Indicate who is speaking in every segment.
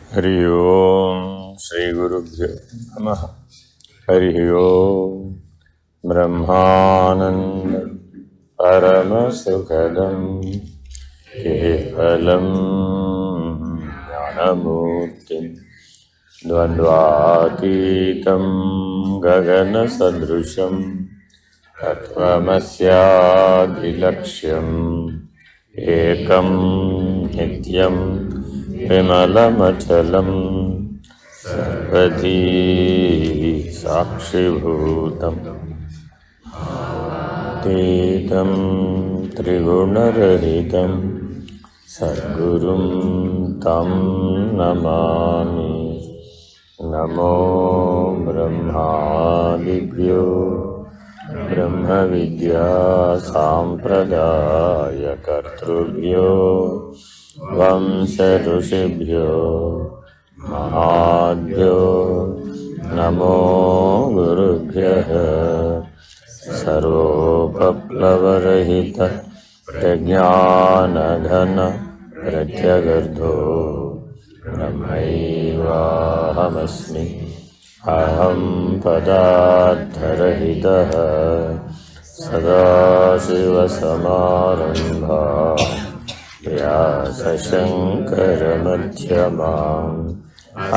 Speaker 1: हरि ओम श्री गुरुभ्यो नमः। हरि ओम ब्रह्मानंद परम सुखदं केवलं ज्ञानमूर्तिं द्वन्द्वातीतं गगनसदृशं तत्त्वमस्यादिलक्ष्यम् एकं नित्यं विमलमचलं सर्वधी साक्षिभूतम् अतीतं त्रिगुणरहितं सद्गुरुं तं नमामि। नमो ब्रह्मादिभ्यो ब्रह्मविद्या साम्प्रदायकर्तृभ्यो वंश ऋषिभ्यो महाभ्यो नमो गुरुभ्यः। सर्वोपप्लवरहित प्रज्ञानघन प्रत्यगर्धो ब्रह्मैवाहमस्मि। अहं पदार्थरहितः सदाशिवसमारम्भाः व्यासशङ्करमध्यमाम्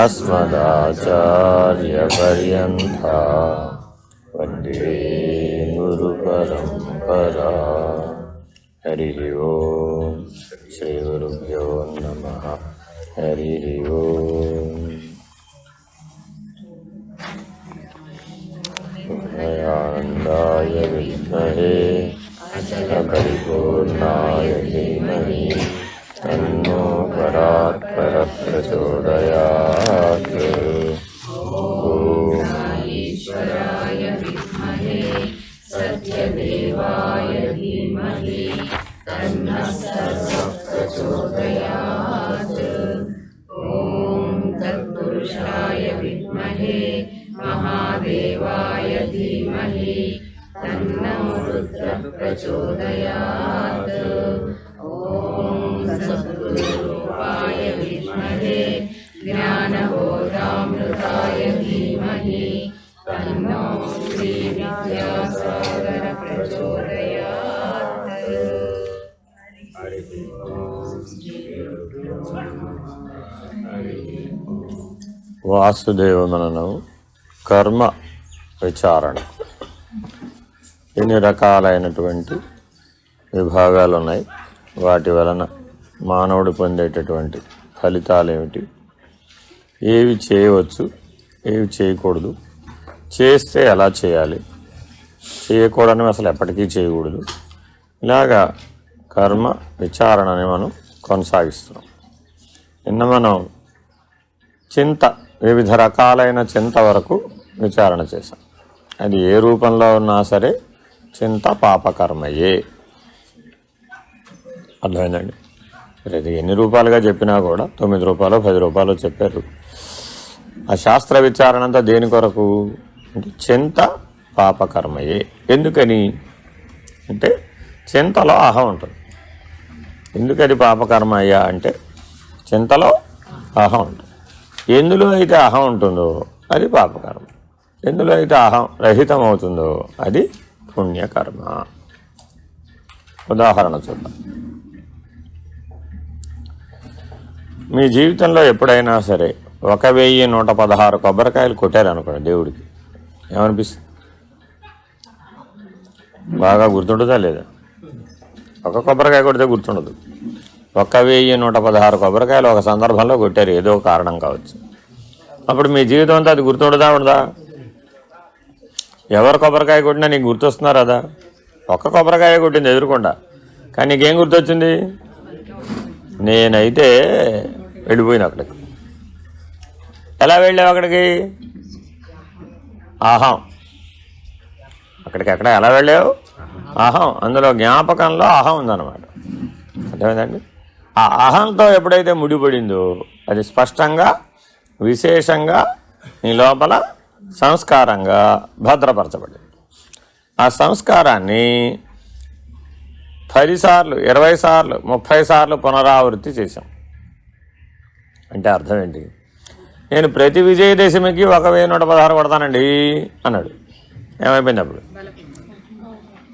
Speaker 1: अस्मदाचार्यपर्यन्ताः वन्दे गुरुपरम्परा। हरिः ओम श्रीगुरुभ्यो नमः। हरिः ओम। आनन्दाय विद्महे अचलपरिपूर्णाय धीमहि तन्नो परात्परः प्रचोदयात्। ॐ
Speaker 2: ईश्वराय विद्महे सत्यदेवाय धीमहि तन्नः सर्वः प्रचोदयात्। ॐ तत्पुरुषाय विद्महे महादेवाय धीमहि तन्नो रुद्रः प्रचोदयात्। ॐ सद्गुरुरूपाय विद्महे ज्ञानबोधामृताय धीमहि तन्नो श्रीविद्यासागर प्रचोदयात्।
Speaker 1: వాసుదేవమననం కర్మ విచారణ. ఎన్ని రకాలైనటువంటి విభాగాలు ఉన్నాయి, వాటి వలన మానవుడు పొందేటటువంటి ఫలితాలు ఏమిటి, ఏవి చేయవచ్చు, ఏవి చేయకూడదు, చేస్తే ఎలా చేయాలి, చేయకూడని అసలు ఎప్పటికీ చేయకూడదు, ఇలాగా కర్మ విచారణని మనం కొనసాగిస్తున్నాం. నిన్న మనం చింత, వివిధ రకాలైన చింత వరకు విచారణ చేశాం. అది ఏ రూపంలో ఉన్నా సరే చింత పాపకర్మయే. అర్థమైందండి? ఇది ఎన్ని రూపాలుగా చెప్పినా కూడా 9 రూపాయలు 10 రూపాయలు చెప్పారు. ఆ శాస్త్ర విచారణ అంతా దేని కొరకు అంటే చింత పాపకర్మయే. ఎందుకని అంటే చింతలో అహం ఉంటుంది. ఎందుకు అది పాపకర్మ అయ్యా అంటే చింతలో అహం ఉంటుంది. ఎందులో అయితే అహం ఉంటుందో అది పాపకర్మ, ఎందులో అయితే అహం రహితం అవుతుందో అది పుణ్యకర్మ. ఉదాహరణ చూద్దాం. మీ జీవితంలో ఎప్పుడైనా సరే 1116 కొబ్బరికాయలు కొట్టారనుకోండి దేవుడికి, ఏమనిపిస్తుంది? బాగా గుర్తుంటుందా లేదా? ఒక కొబ్బరికాయ కొడితే గుర్తుండదు. 1116 కొబ్బరికాయలు ఒక సందర్భంలో కొట్టారు, ఏదో కారణం కావచ్చు. అప్పుడు మీ జీవితం అంతా అది గుర్తుండదా ఉండదా? ఎవరు కొబ్బరికాయ కొట్టినా నీకు గుర్తొస్తున్నారు కదా. ఒక్క కొబ్బరికాయ కొట్టింది ఎదురుకుండా, కానీ నీకేం గుర్తొచ్చింది? నేనైతే వెళ్ళిపోయిన అక్కడికి. ఎలా వెళ్ళావు అక్కడికి? అహం. అక్కడికి ఎక్కడ ఎలా వెళ్ళావు? అహం. అందులో జ్ఞాపకంలో అహం ఉందన్నమాట. అర్థమైందండి? ఆ అహంతో ఎప్పుడైతే ముడిపడిందో అది స్పష్టంగా విశేషంగా నీ లోపల సంస్కారంగా భద్రపరచబడింది. ఆ సంస్కారాన్ని 10 సార్లు 20 సార్లు 30 సార్లు పునరావృత్తి చేశాం. అంటే అర్థం ఏంటి? నేను ప్రతి విజయదశమికి 1116 కొడతానండి అన్నాడు. ఏమైపోయింది అప్పుడు?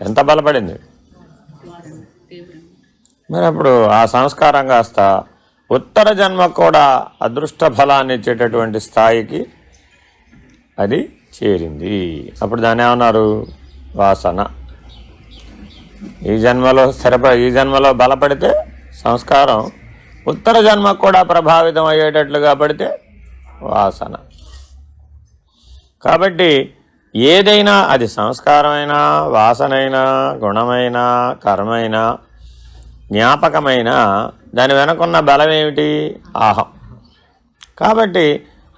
Speaker 1: ఎంత బలపడింది? మరి అప్పుడు ఆ సంస్కారం కాస్త ఉత్తర జన్మకు కూడా అదృష్ట ఫలాన్ని ఇచ్చేటటువంటి స్థాయికి అది చేరింది. అప్పుడు దాన్ని ఏమన్నారు? వాసన. ఈ జన్మలో బలపడితే సంస్కారం ఉత్తర జన్మకు కూడా ప్రభావితం అయ్యేటట్లుగా పడితే వాసన. కాబట్టి ఏదైనా అది సంస్కారమైనా, వాసనైనా, గుణమైనా, కర్మైనా, జ్ఞాపకమైనా దాని వెనకున్న బలం ఏమిటి? అహం. కాబట్టి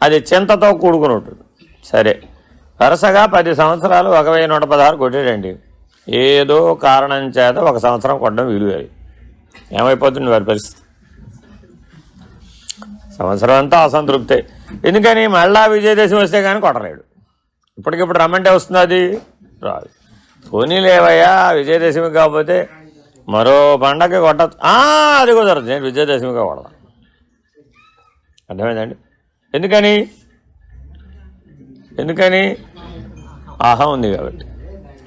Speaker 1: అది చింతతో కూడుకుని ఉంటుంది. సరే, వరుసగా 10 సంవత్సరాలు 1116 కొట్టాడండి. ఏదో కారణం చేత 1 సంవత్సరం కొట్టడం వీలు. ఏమైపోతుంది వారి పరిస్థితి? సంవత్సరం అంతా అసంతృప్తే. ఎందుకని? మళ్ళా విజయదశమి వస్తే కానీ కొట్టలేడు. ఇప్పటికిప్పుడు రమ్మంటే వస్తుంది, అది రాదు. పోనీ లేవయ్యా, విజయదశమి కాకపోతే మరో పండగకి కొట్టచ్చు. అది కుదరదు, నేను విజయదశమిగా కొడదాం. అర్థమైందండి? ఎందుకని అహం ఉంది కాబట్టి.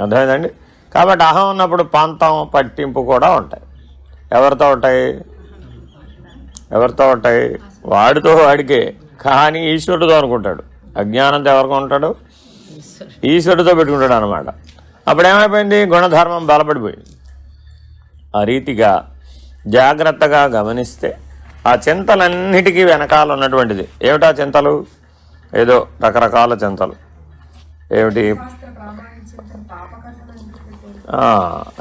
Speaker 1: అర్థమైందండి? కాబట్టి అహం ఉన్నప్పుడు పంతం, పట్టింపు కూడా ఉంటాయి. ఎవరితో ఉంటాయి? వాడితో వాడికే. కానీ ఈశ్వరుడితో అనుకుంటాడు. అజ్ఞానంతో ఎవరికో ఉంటాడు? ఈశ్వరుడితో పెట్టుకుంటాడు అనమాట. అప్పుడేమైపోయింది? గుణధర్మం బలపడిపోయింది. ఆ రీతిగా జాగ్రత్తగా గమనిస్తే ఆ చింతలన్నిటికీ వెనకాల ఉన్నటువంటిది ఏమిటా చింతలు? ఏదో రకరకాల చింతలు. ఏమిటి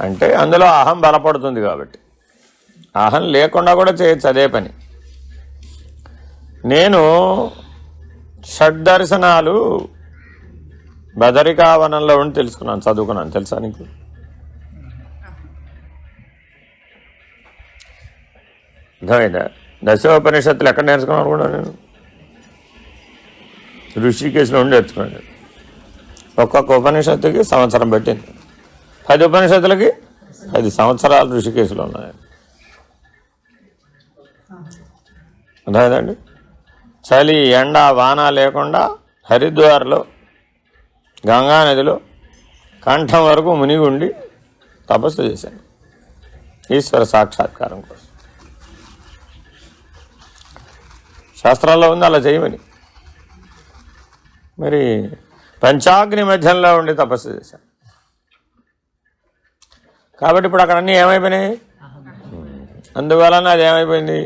Speaker 1: అంటే అందులో అహం బలపడుతుంది కాబట్టి. అహం లేకుండా కూడా చేయొచ్చు అదే పని. నేను షడ్దర్శనాలు బదరికావనంలో ఉండి తెలుసుకున్నాను, చదువుకున్నాను. తెలుసా నీకు? అర్థమైందా? దశోపనిషత్తులు ఎక్కడ నేర్చుకున్నాను కూడా నేను ఋషికేశ్లో ఉండి నేర్చుకున్నాను. ఒక్కొక్క ఉపనిషత్తుకి సంవత్సరం పెట్టింది. 10 ఉపనిషత్తులకి 10 సంవత్సరాలు ఋషికేశ్లో ఉన్నాయి. అర్థమైందండి? చలి, ఎండ, వాన లేకుండా హరిద్వార్లో గంగానదిలో కంఠం వరకు మునిగి ఉండి తపస్సు చేశాను ఈశ్వర సాక్షాత్కారం కోసం. శాస్త్రాల్లో ఉంది అలా చేయమని. మరి పంచాగ్ని మధ్యంలో ఉండి తపస్సు చేశాను. కాబట్టి ఇప్పుడు అక్కడ అన్నీ ఏమైపోయినాయి? అందువలన అది ఏమైపోయింది?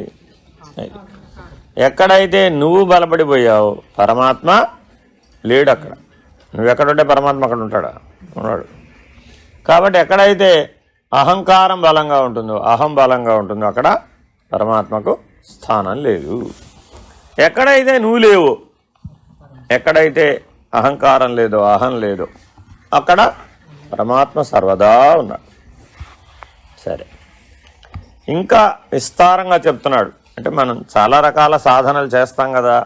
Speaker 1: ఎక్కడైతే నువ్వు బలపడిపోయావు పరమాత్మ లేడు అక్కడ. నువ్వు ఎక్కడుంటే పరమాత్మ అక్కడ ఉంటాడా? ఉన్నాడు. కాబట్టి ఎక్కడైతే అహంకారం బలంగా ఉంటుందో, అహం బలంగా ఉంటుందో అక్కడ పరమాత్మకు స్థానం లేదు. ఎక్కడైతే నువ్వు లేవు, ఎక్కడైతే అహంకారం లేదో, అహం లేదో అక్కడ పరమాత్మ సర్వదా ఉన్నాడు. సరే, ఇంకా విస్తారంగా చెప్తున్నాడు. అంటే మనం చాలా రకాల సాధనలు చేస్తాం కదా.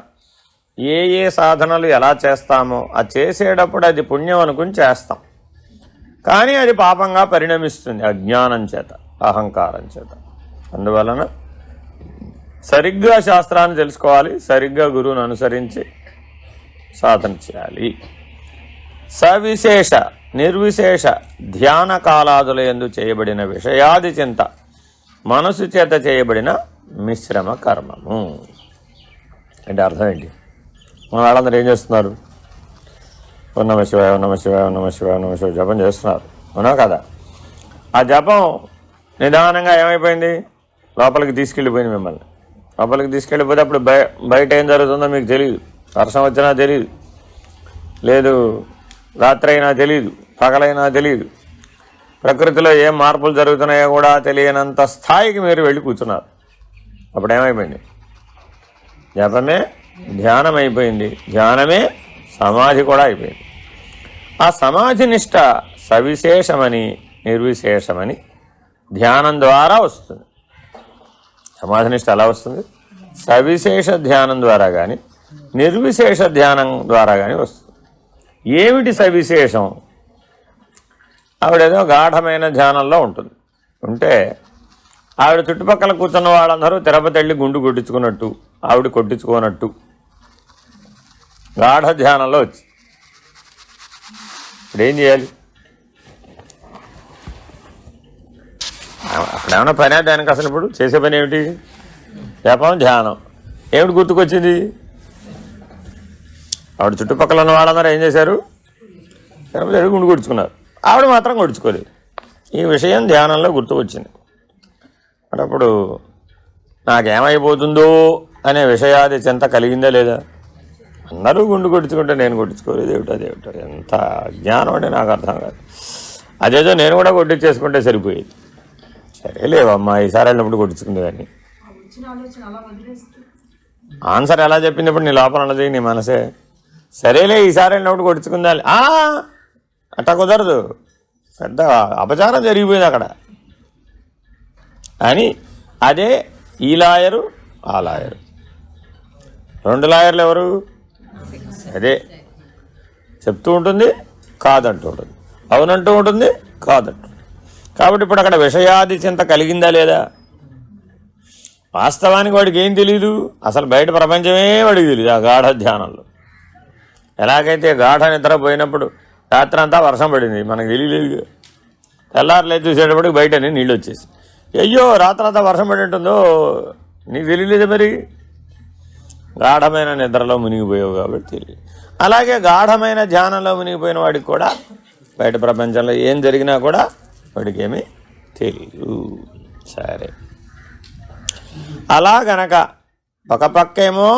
Speaker 1: ఏ సాధనలు ఎలా చేస్తామో ఆ చేసేటప్పుడు అది పుణ్యం అనుకుని చేస్తాం. కానీ అది పాపంగా పరిణమిస్తుంది అజ్ఞానం చేత, అహంకారం చేత. అందువలన సరిగ్గా శాస్త్రాన్ని తెలుసుకోవాలి, సరిగ్గా గురువుని అనుసరించి సాధన చేయాలి. సవిశేష నిర్విశేష ధ్యాన కాలాదుల యందు చేయబడిన విషయాది చింత మనసు చేత చేయబడిన మిశ్రమ కర్మము. అంటే అర్థం ఏంటి? మన వాళ్ళందరూ ఏం చేస్తున్నారు? ఓం నమః శివాయ, ఓం నమః శివాయ, ఓం నమః శివాయ, ఓం నమః శివాయ జపం చేస్తున్నారు, అవునా కదా? ఆ జపం నిదానంగా ఏమైపోయింది? లోపలికి తీసుకెళ్ళిపోయింది. మిమ్మల్ని లోపలికి తీసుకెళ్ళిపోతే అప్పుడు బయట ఏం జరుగుతుందో మీకు తెలియదు. వర్షం వచ్చినా తెలియదు, లేదు రాత్రి అయినా తెలియదు, పగలైనా తెలియదు, ప్రకృతిలో ఏం మార్పులు జరుగుతున్నాయో కూడా తెలియనంత స్థాయికి మీరు వెళ్ళి కూర్చున్నారు. అప్పుడు ఏమైపోయింది? జపమే ధ్యానం అయిపోయింది, ధ్యానమే సమాధి కూడా అయిపోయింది. ఆ సమాధి నిష్ట సవిశేషమని నిర్విశేషమని ధ్యానం ద్వారా వస్తుంది. సమాధి నిష్ట ఎలా వస్తుంది? సవిశేష ధ్యానం ద్వారా కానీ నిర్విశేష ధ్యానం ద్వారా కానీ వస్తుంది. ఏమిటి సవిశేషం? ఆవిడేదో గాఢమైన ధ్యానంలో ఉంటుంది. ఉంటే ఆవిడ చుట్టుపక్కల కూర్చున్న వాళ్ళందరూ తిరుపతి వెళ్ళి గుండు కొట్టించుకున్నట్టు, ఆవిడ కొట్టించుకోనట్టు గాఢ ధ్యానంలో వచ్చి ఇప్పుడు ఏం చేయాలి? అక్కడ ఏమైనా పని దానికి అసలు ఇప్పుడు చేసే పని ఏమిటి? జపం, ధ్యానం. ఏమిటి గుర్తుకొచ్చింది? ఆవిడ చుట్టుపక్కల ఉన్న వాళ్ళందరూ ఏం చేశారు? గుండు కొడుచుకున్నారు, ఆవిడ మాత్రం కొడుచుకోలేదు. ఈ విషయం ధ్యానంలో గుర్తుకొచ్చింది. అప్పుడు నాకేమైపోతుందో అనే విషయాది చింత కలిగిందా లేదా? అందరూ గుండు కొట్టించుకుంటే నేను కొట్టించుకోలేదు ఏమిటో ఎంత జ్ఞానం అంటే నాకు అర్థం కాదు. అదేదో నేను కూడా కొట్టించేసుకుంటే సరిపోయేది. సరే లేవమ్మా, ఈసారి వెళ్ళినప్పుడు కొట్టించుకుంది. కానీ ఆన్సర్ ఎలా చెప్పినప్పుడు నీ లోపల ఉన్నది నీ మనసే. సరేలే ఈసారి వెళ్ళినప్పుడు కొట్టించుకుందా అట్లా కుదరదు, పెద్ద అపచారం జరిగిపోయింది అక్కడ అని. అదే ఈ లాయరు ఆ లాయరు, 2 లాయర్లు ఎవరు? అదే చెప్తూ ఉంటుంది, కాదంటూ ఉంటుంది, అవునంటూ ఉంటుంది, కాదంటూ. కాబట్టి ఇప్పుడు అక్కడ విషయాది చింత కలిగిందా లేదా? వాస్తవానికి వాడికి ఏం తెలీదు, అసలు బయట ప్రపంచమే వాడికి తెలియదు. ఆ గాఢ ధ్యానంలో ఎలాగైతే గాఢ నిద్ర పోయినప్పుడు రాత్రి అంతా వర్షం పడింది, మనకు తెలియలేదు. తెల్లారులేదు చూసేటప్పటికి బయట నీళ్ళు వచ్చేసి, అయ్యో రాత్రంతా వర్షం పడి ఉంటుందో నీకు తెలియలేదు. మరి గాఢమైన నిద్రలో మునిగిపోయావు కాబట్టి తెలియదు. అలాగే గాఢమైన ధ్యానంలో మునిగిపోయిన వాడికి కూడా బయట ప్రపంచంలో ఏం జరిగినా కూడా వాడికి ఏమీ తెలియదు. సరే, అలా గనక ఒక పక్కేమో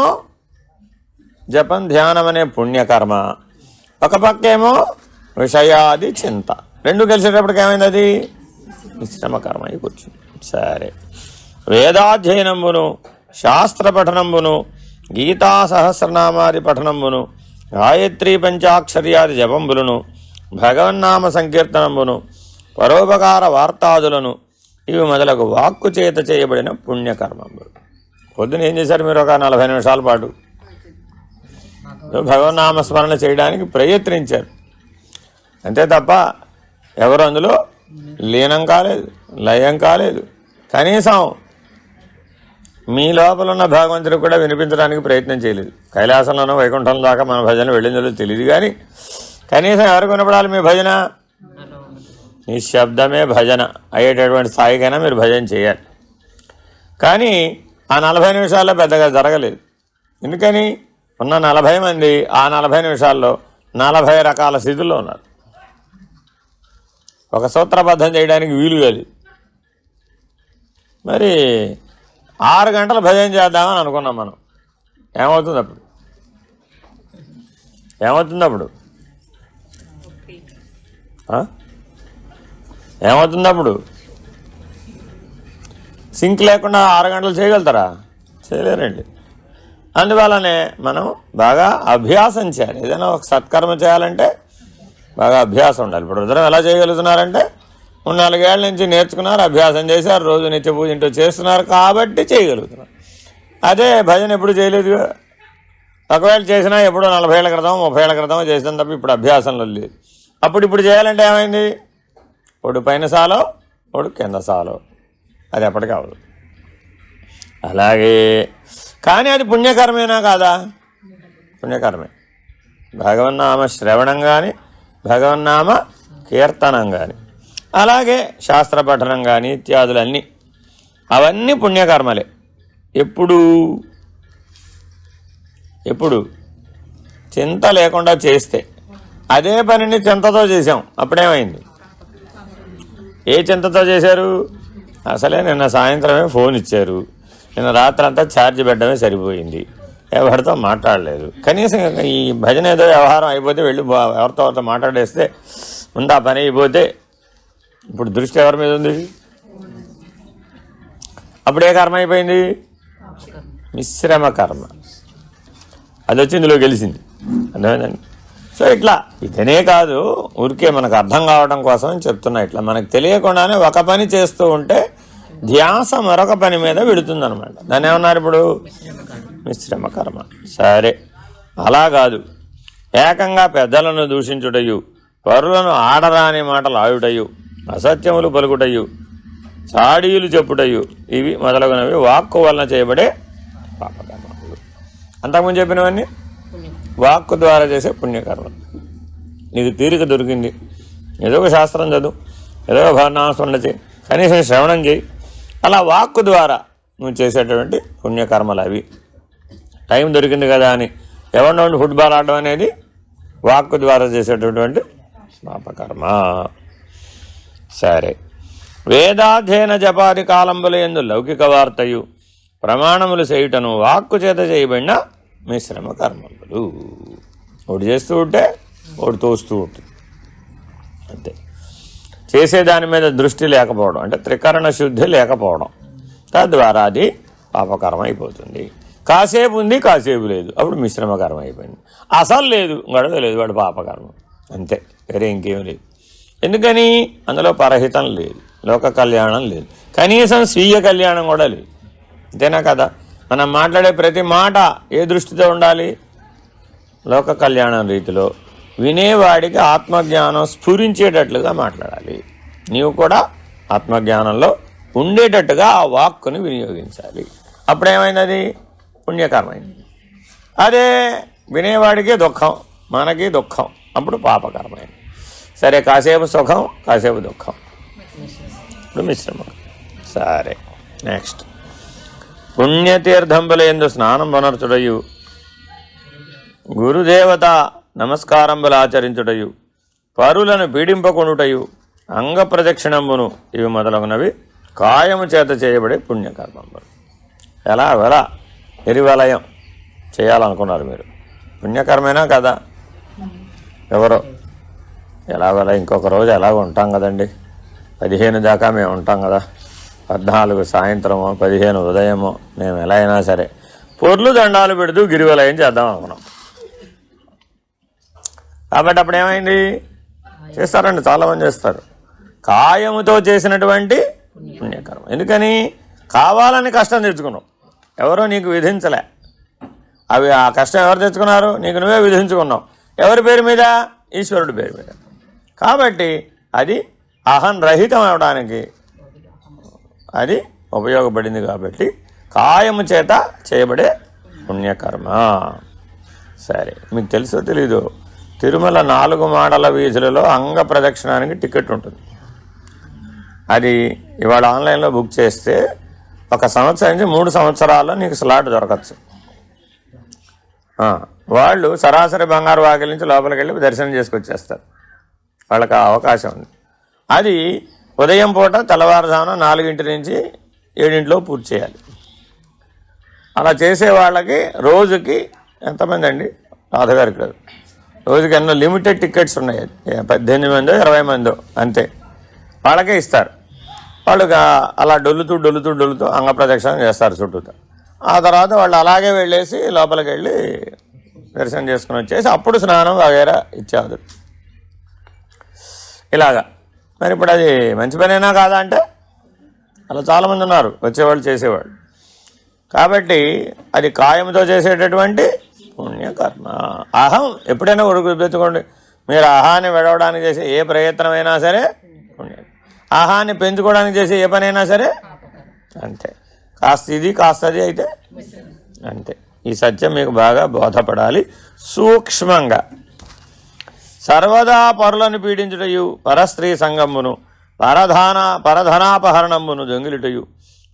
Speaker 1: జపం ధ్యానం అనే పుణ్యకర్మ, ఒక పక్కేమో విషయాది చింత, 2 కలిసేటప్పటికి ఏమైంది? అది మిశ్రమ కర్మ అయి కూర్చుంది. సరే, వేదాధ్యయనంబును, శాస్త్ర పఠనంబును, గీతా సహస్రనామాది పఠనంబును, గాయత్రీ పంచాక్షర్యాది జపంబులను, భగవన్నామ సంకీర్తనంబును, పరోపకార వార్తాదులను, ఇవి మొదలగు వాక్కు చేత చేయబడిన పుణ్యకర్మంబులు. పొద్దున ఏం చేశారు మీరు? ఒక 40 నిమిషాల పాటు భగవన్నామస్మరణ చేయడానికి ప్రయత్నించారు, అంతే తప్ప ఎవరు అందులో లీనం కాలేదు, లయం కాలేదు. కనీసం మీ లోపల ఉన్న భగవంతుడికి కూడా వినిపించడానికి ప్రయత్నం చేయలేదు. కైలాసంలోనో వైకుంఠం దాకా మన భజన వెళ్ళిందో తెలియదు, కానీ కనీసం ఎవరికి వినపడాలి మీ భజన? నిశ్శబ్దమే భజన అయ్యేటటువంటి స్థాయికైనా మీరు భజన చేయాలి. కానీ ఆ 40 నిమిషాల్లో పెద్దగా జరగలేదు. ఎందుకని? ఉన్న 40 మంది ఆ 40 నిమిషాల్లో 40 రకాల స్థితుల్లో ఉన్నారు. ఒక సూత్రబద్ధం చేయడానికి వీలు కాదు. మరి 6 గంటలు భజన చేద్దామని అనుకున్నాం మనం. ఏమవుతుంది అప్పుడు? ఏమవుతుంది? సింక్ లేకుండా 6 గంటలు చేయగలుగుతారా? చేయలేరండి. అందువల్లనే మనం బాగా అభ్యాసం చేయాలి. ఏదైనా ఒక సత్కర్మ చేయాలంటే బాగా అభ్యాసం ఉండాలి. ఇప్పుడు రుద్రం ఎలా చేయగలుగుతున్నారంటే 4 ఏళ్ళ నుంచి నేర్చుకున్నారు, అభ్యాసం చేశారు, రోజు నిత్య పూజ ఇంటూ చేస్తున్నారు కాబట్టి చేయగలుగుతున్నారు. అదే భజన ఎప్పుడు చేయలేదు. ఒకవేళ చేసినా ఎప్పుడో 40 ఏళ్ల క్రితం 30 ఏళ్ల క్రితం చేసిన తప్ప ఇప్పుడు అభ్యాసంలో లేదు. ఇప్పుడు చేయాలంటే ఏమైంది? ఒకడు పైన సాలో, ఒకడు కింద సాలో, అది ఎప్పటికీ అవ్వదు. అలాగే కానీ అది పుణ్యకర్మేనా కాదా? పుణ్యకర్మే. భగవన్నామ శ్రవణం కానీ, భగవన్నామ కీర్తనం కానీ, అలాగే శాస్త్ర పఠనం కానీ ఇత్యాదులన్నీ అవన్నీ పుణ్యకర్మలే. ఎప్పుడు చింత లేకుండా చేస్తే. అదే పనిని చింతతో చేసాం, అప్పుడేమైంది? ఏ చింతతో చేశారు? అసలే నిన్న సాయంత్రమే ఫోన్ ఇచ్చారు, నిన్న రాత్రంతా ఛార్జ్ పెట్టడమే సరిపోయింది, ఎవరితో మాట్లాడలేదు. కనీసం ఈ భజన ఏదో వ్యవహారం అయిపోతే వెళ్ళి ఎవరితో మాట్లాడేస్తే ముందు ఆ పని అయిపోతే ఇప్పుడు దృష్టి ఎవరి మీద ఉంది? అప్పుడే కర్మ అయిపోయింది, మిశ్రమ కర్మ. అది వచ్చి ఇందులో గెలిచింది. అర్థమైందండి? సో ఇట్లా ఇదనే కాదు, ఊరికే మనకు అర్థం కావడం కోసం చెప్తున్నా. ఇట్లా మనకు తెలియకుండానే ఒక పని చేస్తూ ఉంటే ధ్యాస మరొక పని మీద వెళుతుందనమాట. దాన్ని ఏమన్నారు ఇప్పుడు? మిశ్రమ కర్మ. సరే, అలా కాదు, ఏకంగా పెద్దలను దూషించుటయు, పరులను ఆడరాని మాటలు ఆయుటయు, అసత్యములు పలుకుటయు, చాడీలు చెప్పుటయు, ఇవి మొదలగునవి వాక్కు వలన చేయబడే పాపకర్మలు. అంతకుముందు చెప్పినవన్నీ వాక్కు ద్వారా చేసే పుణ్యకర్మలు. నీకు తీరిక దొరికింది, ఏదో ఒక శాస్త్రం చదువు, ఏదో ఒక భావనామస్మరణ చేయి, కనీసం శ్రవణం చేయి. అలా వాక్కు ద్వారా నువ్వు చేసేటువంటి పుణ్యకర్మలు అవి. టైం దొరికింది కదా అని ఎవరినో ఫుట్బాల్ ఆడడం అనేది వాక్కు ద్వారా చేసేటటువంటి పాపకర్మ. సరే, వేదాధ్యయన జపాది కాలంబుల యందు లౌకిక వార్తయు ప్రమాణములు చేయుటను వాక్కు చేత చేయబడిన మిశ్రమ కర్మములు. ఒకటి చేస్తూ ఉంటే ఒకటి తోస్తూ ఉంటుంది అంతే. చేసేదాని మీద దృష్టి లేకపోవడం అంటే త్రికరణ శుద్ధి లేకపోవడం, తద్వారా అది పాపకర్మ అయిపోతుంది. కాసేపు ఉంది, కాసేపు లేదు, అప్పుడు మిశ్రమ కర్మ అయిపోయింది. అసలు లేదు, గడవ లేదు, వాడు పాపకర్మ అంతే, వేరే ఇంకేం లేదు. ఎందుకని? అందులో పరహితం లేదు, లోక కళ్యాణం లేదు, కనీసం స్వీయ కళ్యాణం కూడా లేదు. అంతేనా కదా? మనం మాట్లాడే ప్రతి మాట ఏ దృష్టితో ఉండాలి? లోక కళ్యాణం రీతిలో, వినేవాడికి ఆత్మజ్ఞానం స్ఫురించేటట్లుగా మాట్లాడాలి. నీవు కూడా ఆత్మజ్ఞానంలో ఉండేటట్టుగా ఆ వాక్కుని వినియోగించాలి. అప్పుడేమైంది? అది పుణ్యకర్మైంది. అదే వినేవాడికి దుఃఖం, మనకి దుఃఖం, అప్పుడు పాపకర్మైంది. సరే, కాసేపు సుఖం, కాసేపు దుఃఖం, ఇప్పుడు మిశ్రమం. సరే, నెక్స్ట్. పుణ్యతీర్థంబుల యందు స్నానం పునర్చుడయు గురుదేవత నమస్కారంబులు ఆచరించుటయు పరులను పీడింపకొనుటయు అంగ ప్రదక్షిణంబును ఇవి మొదలగునవి కాయము చేత చేయబడే పుణ్యకర్మంబులు. ఎలా ఎరివలయం చేయాలనుకున్నారు మీరు? పుణ్యకర్మేనా కదా? ఎవరో ఎలా ఇంకొక రోజు ఎలాగ ఉంటాం కదండి, 15 దాకా మేము ఉంటాం కదా, 14 సాయంత్రమో 15 ఉదయమో మేము ఎలా అయినా సరే పొర్లు దండాలు పెడుతూ గిరివలయం చేద్దాం అనుకున్నాం. కాబట్టి అప్పుడు ఏమైంది? చేస్తారండి, చాలామంది చేస్తారు. కాయముతో చేసినటువంటి పుణ్యకర్మ. ఎందుకని? కావాలని కష్టం తెచ్చుకున్నావు, ఎవరో నీకు విధించలే. అవి ఆ కష్టం ఎవరు తెచ్చుకున్నారు? నీకు నువ్వే విధించుకున్నావు. ఎవరి పేరు మీద? ఈశ్వరుడి పేరు మీద. కాబట్టి అది అహం రహితం అవడానికి అది ఉపయోగపడింది. కాబట్టి కాయము చేత చేయబడే పుణ్యకర్మ. సరే, మీకు తెలుసో తెలీదు, తిరుమల 4 మాడల వీధులలో అంగ ప్రదక్షిణానికి టికెట్ ఉంటుంది. అది ఇవాళ ఆన్లైన్లో బుక్ చేస్తే 1 సంవత్సరం నుంచి 3 సంవత్సరాల్లో నీకు స్లాట్ దొరకచ్చు. వాళ్ళు సరాసరి బంగారు వాకిలి నుంచి లోపలికి వెళ్ళి దర్శనం చేసుకొచ్చేస్తారు. వాళ్ళకి ఆ అవకాశం ఉంది. అది ఉదయం పూట తెల్లవారుజామున 4 నుంచి 7 పూర్తి చేయాలి. అలా చేసే వాళ్ళకి రోజుకి ఎంతమంది అండి? రాధగారికి లేదు, రోజుకి ఎన్నో లిమిటెడ్ టికెట్స్ ఉన్నాయి. 18 మందో 20 మందో అంతే, వాళ్ళకే ఇస్తారు. వాళ్ళు అలా డొల్లుతూ అంగప్రదక్షిణ చేస్తారు చుట్టూతో. ఆ తర్వాత వాళ్ళు అలాగే వెళ్ళేసి లోపలికి వెళ్ళి దర్శనం చేసుకుని వచ్చేసి అప్పుడు స్నానం వగేరా ఇచ్చేవారు. ఇలాగా మరి ఇప్పుడు అది మంచి పనేనా కాదా అంటే అలా చాలామంది ఉన్నారు వచ్చేవాళ్ళు, చేసేవాళ్ళు. కాబట్టి అది కాయంతో చేసేటటువంటి పుణ్యకర్మ. అహం ఎప్పుడైనా గుర్తుపెట్టుకోండి, మీరు అహాన్ని విడవడానికి చేసే ఏ ప్రయత్నమైనా సరే పుణ్యం, అహాన్ని పెంచుకోవడానికి చేసే ఏ పనైనా సరే అంతే. కాస్త ఇది కాస్త అది అయితే అంతే. ఈ సత్యం మీకు బాగా బోధపడాలి సూక్ష్మంగా. సర్వదా పరులను పీడించుటయు పరస్త్రీ సంగమును పరధనాపహరణమును దొంగిలిటయు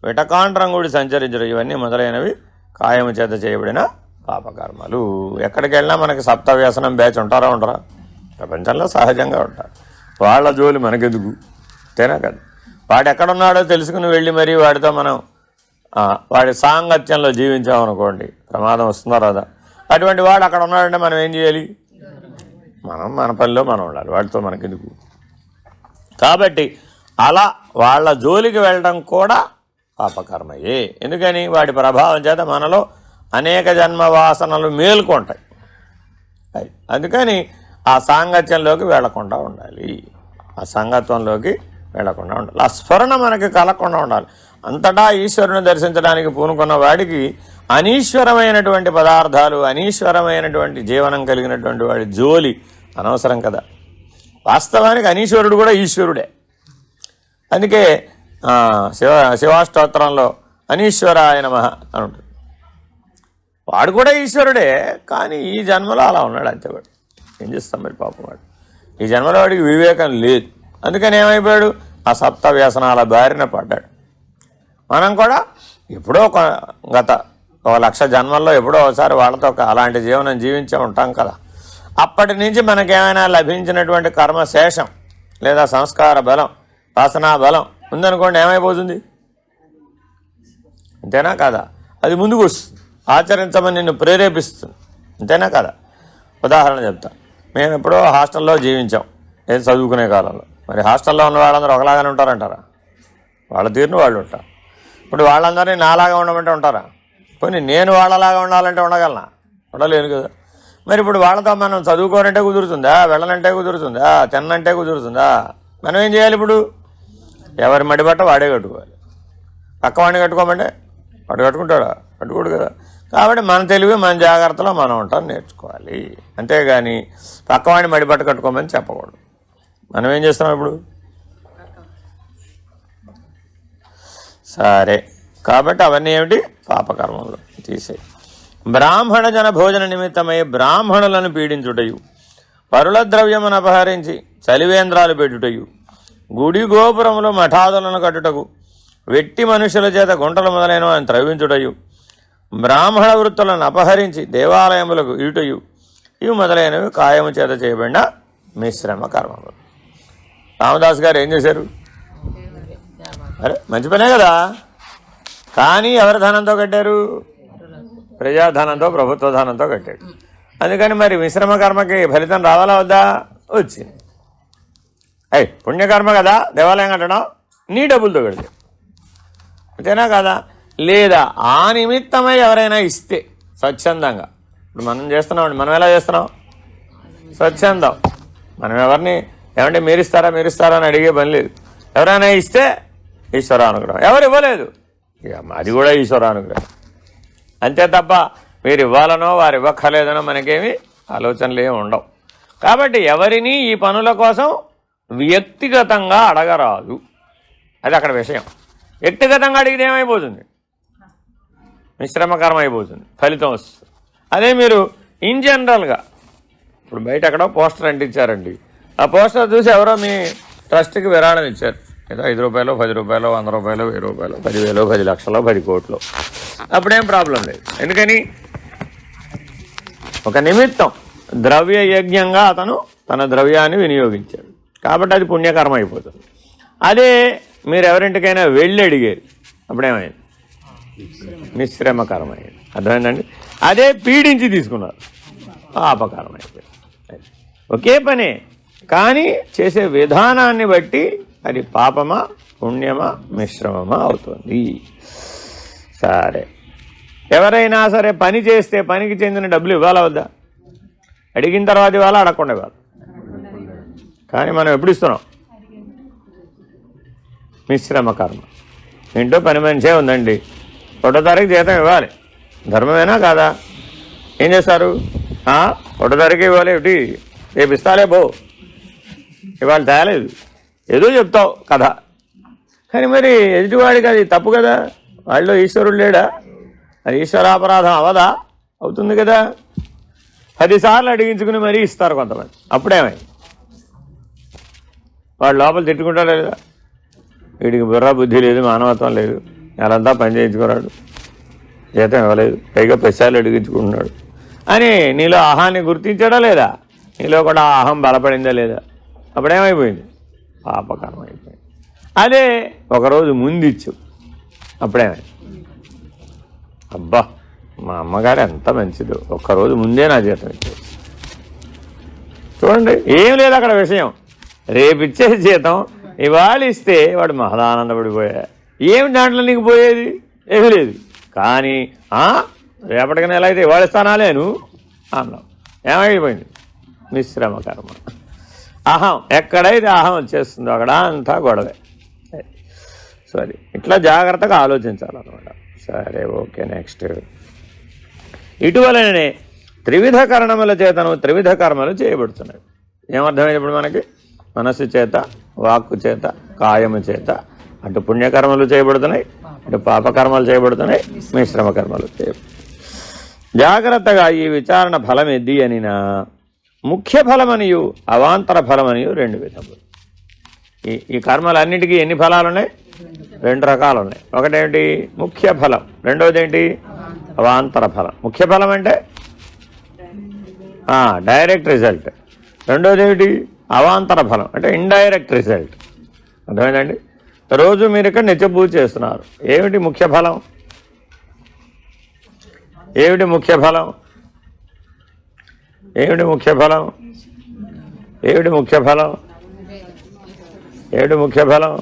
Speaker 1: విటకాండ్రంగుడి సంచరించుట ఇవన్నీ మొదలైనవి కాయము చేత చేయబడిన పాపకర్మలు. ఎక్కడికి వెళ్ళినా మనకి సప్తవ్యసనం బ్యాచ్ ఉంటారా ఉండరా? ప్రపంచంలో సహజంగా ఉంటారు. వాళ్ళ జోలి మనకెందుకు? అంతేనా కదా? వాడు ఎక్కడున్నాడో తెలుసుకుని వెళ్ళి మరీ వాడితో మనం వాడి సాంగత్యంలో జీవించామనుకోండి, ప్రమాదం వస్తుందో రాదా? అటువంటి వాడు అక్కడ ఉన్నాడంటే మనం ఏం చేయాలి? మనం మన పనిలో మనం ఉండాలి, వాడితో మనకెందుకు? కాబట్టి అలా వాళ్ళ జోలికి వెళ్ళడం కూడా పాపకర్మయే. ఎందుకని? వాడి ప్రభావం చేత మనలో అనేక జన్మ వాసనలు మేలుకుంటాయి. అందుకని ఆ సాంగత్యంలోకి వెళ్లకుండా ఉండాలి, ఆ సంగత్వంలోకి వెళ్లకుండా ఉండాలి, ఆ స్ఫురణ మనకి కలగకుండా ఉండాలి. అంతటా ఈశ్వరుని దర్శించడానికి పూనుకున్న వాడికి అనీశ్వరమైనటువంటి పదార్థాలు, అనీశ్వరమైనటువంటి జీవనం కలిగినటువంటి వాడి జోలి అనవసరం కదా. వాస్తవానికి అనీశ్వరుడు కూడా ఈశ్వరుడే. అందుకే శివాష్టోత్రంలో అనీశ్వరాయ నమః అని ఉంటుంది. వాడు కూడా ఈశ్వరుడే, కానీ ఈ జన్మలో అలా ఉన్నాడు అంతే. వాడు ఏం చేస్తాం మరి పాపం. వాడు ఈ జన్మలో వాడికి వివేకం లేదు, అందుకని ఏమైపోయాడు, ఆ సప్త వ్యసనాల బారిన పడ్డాడు. మనం కూడా ఎప్పుడో గత 1,00,000 జన్మల్లో ఎప్పుడో ఒకసారి వాళ్ళతో అలాంటి జీవనం జీవించే ఉంటాం కదా. అప్పటి నుంచి మనకేమైనా లభించినటువంటి కర్మశేషం లేదా సంస్కార బలం, వాసనా బలం ఉందనుకోండి, ఏమైపోతుంది, అంతేనా కదా. అది ముందుకు వస్తుంది, ఆచరించమని నిన్ను ప్రేరేపిస్తుంది, అంతేనా కదా. ఉదాహరణ చెప్తా. మేము ఎప్పుడో హాస్టల్లో జీవించాం, ఏది చదువుకునే కాలంలో. మరి హాస్టల్లో ఉన్న వాళ్ళందరూ ఒకలాగానే ఉంటారంటారా? వాళ్ళ తీరును వాళ్ళు ఉంటారు. ఇప్పుడు వాళ్ళందరినీ నాలాగా ఉండమంటే ఉంటారా? పోనీ నేను వాళ్ళలాగా ఉండాలంటే ఉండగలనా? ఉండలేను కదా. మరి ఇప్పుడు వాళ్ళతో మనం చదువుకోనంటే కుదురుతుందా, వెళ్ళనంటే కుదురుతుందా, తిన్నంటే కుదురుతుందా? మనం ఏం చేయాలి ఇప్పుడు? ఎవరి మడిబట్ట వాడే కట్టుకోవాలి. పక్కవాడిని కట్టుకోమంటే వాడు కట్టుకుంటాడా? కట్టుకోడు కదా. కాబట్టి మన తెలివి మన జాగ్రత్తలో మనం ఉంటాం నేర్చుకోవాలి, అంతేగాని పక్కవాడిని మడిబట్ట కట్టుకోమని చెప్పకూడదు. మనం ఏం చేస్తున్నాం ఇప్పుడు? సరే, కాబట్టి అవన్నీ ఏమిటి? పాపకర్మలు తీసేయి. బ్రాహ్మణ జన భోజన నిమిత్తమై బ్రాహ్మణులను పీడించుటయు, పరుల ద్రవ్యమును అపహరించి చలివేంద్రాలు పెట్టుటయు, గుడి గోపురములు మఠాదులను కట్టుటకు, వెట్టి మనుషుల చేత గుంటలు మొదలైనవని త్రవ్వించుటయు, బ్రాహ్మణ వృత్తులను అపహరించి దేవాలయములకు ఇటుటయు, ఇవి మొదలైనవి కాయము చేత చేయబడిన మిశ్రమ కర్మలు. రామదాస్ గారు ఏం చేశారు? అరే మంచి పనే కదా, కానీ ఎవరి ధనంతో కట్టారు? ప్రజాధనంతో, ప్రభుత్వ ధనంతో కట్టాడు. అందుకని మరి మిశ్రమ కర్మకి ఫలితం రావాలా వద్దా? వచ్చింది. పుణ్యకర్మ కదా దేవాలయం కట్టడం, నీ డబ్బులతో కడితే, అంతేనా కదా. లేదా ఆ నిమిత్తమై ఎవరైనా ఇస్తే స్వచ్ఛందంగా. ఇప్పుడు మనం చేస్తున్నామండి, మనం ఎలా చేస్తున్నాం? స్వచ్ఛందం. మనం ఎవరిని ఏమంటే మీరిస్తారా అని అడిగే పని లేదు. ఎవరైనా ఇస్తే ఈశ్వరానుగ్రహం, ఎవరు ఇవ్వలేదు ఇక అది కూడా ఈశ్వరానుగ్రహం, అంతే తప్ప మీరు ఇవ్వాలనో వారు ఇవ్వక్కర్లేదనో మనకేమి ఆలోచనలు ఏమి ఉండవు. కాబట్టి ఎవరిని ఈ పనుల కోసం వ్యక్తిగతంగా అడగరాదు, అది అక్కడ విషయం. వ్యక్తిగతంగా అడిగితే ఏమైపోతుంది? మిశ్రమకరం అయిపోతుంది, ఫలితం వస్తుంది. అదే మీరు ఇన్ జనరల్గా ఇప్పుడు బయట ఎక్కడో పోస్టర్ అంటించారండి, ఆ పోస్టర్ చూసి ఎవరో మీ ట్రస్ట్కి విరాళం ఇచ్చారు, ఏదో 5 రూపాయలు, 10 రూపాయలు, 100 రూపాయలు, 1000 రూపాయలు, 10,000, 10 లక్షలు, 10 కోట్లు, అప్పుడేం ప్రాబ్లం లేదు. ఎందుకని ఒక నిమిత్తం ద్రవ్య యజ్ఞంగా అతను తన ద్రవ్యాన్ని వినియోగించాడు, కాబట్టి అది పుణ్యకర్మ అయిపోతుంది. అదే మీరు ఎవరింటికైనా వెళ్ళి అడిగేది, అప్పుడేమైంది? మిశ్రమ కర్మ అయ్యింది. అర్థమైందండి. అదే పీడించి తీసుకున్నారు, పాపకర్మ అయిపోయింది. ఒకే పనే, కానీ చేసే విధానాన్ని బట్టి అది పాపమా పుణ్యమా మిశ్రమమా అవుతుంది. సరే, ఎవరైనా సరే పని చేస్తే పనికి చెందిన డబ్బులు ఇవ్వాలా వద్దా? అడిగిన తర్వాత ఇవ్వాలా, అడగకుండా ఇవ్వాలి. కానీ మనం ఎప్పుడు ఇస్తున్నాం? మిశ్రమ కర్మ. ఇంట్లో పని మనిషే ఉందండి, 1వ తారీఖు జీతం ఇవ్వాలి, ధర్మమేనా కాదా? ఏం చేస్తారు? 1వ తారీఖు ఇవ్వాలి, ఏమిటి రేపు ఇస్తాలే పో, ఇవాళ తేలేదు, ఏదో చెప్తావు కథ. కానీ మరి ఎదుటివాడికి అది తప్పు కదా, వాళ్ళలో ఈశ్వరుడు లేడా? అది ఈశ్వరాపరాధం అవదా? అవుతుంది కదా. 10 సార్లు అడిగించుకుని మరీ ఇస్తారు కొంతమంది, అప్పుడేమైంది? వాడు లోపల తిట్టుకుంటారా లేదా? వీడికి బుర్ర బుద్ధి లేదు, మానవత్వం లేదు, నెలంతా పని చేయించుకున్నాడు, జీతం ఇవ్వలేదు, పైగా 10 సార్లు అడిగించుకుంటున్నాడు అని నీలో అహాన్ని గుర్తించాడా లేదా? నీలో కూడా అహం బలపడిందా లేదా? అప్పుడేమైపోయింది? పాపకర్మ అయిపోయింది. అదే ఒకరోజు ముందిచ్చు, అప్పుడేమైంది? అబ్బా మా అమ్మగారు ఎంత మంచిదో, ఒక్కరోజు ముందే నా జీతం ఇచ్చేది. చూడండి, ఏం లేదు అక్కడ విషయం. రేపు ఇచ్చే జీతం ఇవాళ ఇస్తే వాడు మహదానందపడిపోయా. ఏమి దాంట్లో నీకు పోయేది? ఏమీ లేదు. కానీ రేపటికి నెల అయితే ఇవాళ ఇస్తానా లేను అన్నావు, ఏమైపోయింది? మిశ్రమ కర్మ. అహం ఎక్కడైతే అహం వచ్చేస్తుందో అక్కడ అంతా గొడవే. సరే, ఇట్లా జాగ్రత్తగా ఆలోచించాలన్నమాట. సరే, ఓకే. నెక్స్ట్, ఇటువలనే త్రివిధ కరణముల చేతను త్రివిధ కర్మలు చేయబడుతున్నాయి. ఏమర్థమైంది ఇప్పుడు మనకి? మనస్సు చేత, వాక్కు చేత, కాయము చేత అటు పుణ్యకర్మలు చేయబడుతున్నాయి, ఇటు పాపకర్మలు చేయబడుతున్నాయి, మిశ్రమ కర్మలు చేయబడుతున్నాయి. జాగ్రత్తగా ఈ విచారణ ఫలం ఎద్ది అనినా ముఖ్య ఫలమనియు అవాంతర ఫలమనియు 2 విధములు. ఈ కర్మలన్నిటికీ ఎన్ని ఫలాలు ఉన్నాయి? 2 రకాలు ఉన్నాయి. ఒకటేమిటి? ముఖ్య ఫలం. రెండవది ఏంటి? అవాంతర ఫలం. ముఖ్య ఫలం అంటే డైరెక్ట్ రిజల్ట్. రెండవది ఏమిటి? అవాంతర ఫలం అంటే ఇండైరెక్ట్ రిజల్ట్. అర్థమైందండి? రోజు మీరు ఇక్కడ నిత్య పూజ చేస్తున్నారు. ఏమిటి ముఖ్య ఫలం? ఏమిటి ముఖ్య ఫలం? ఏమిటి ముఖ్య ఫలం? ఏమిటి ముఖ్య ఫలం? ఏమిటి ముఖ్య ఫలం?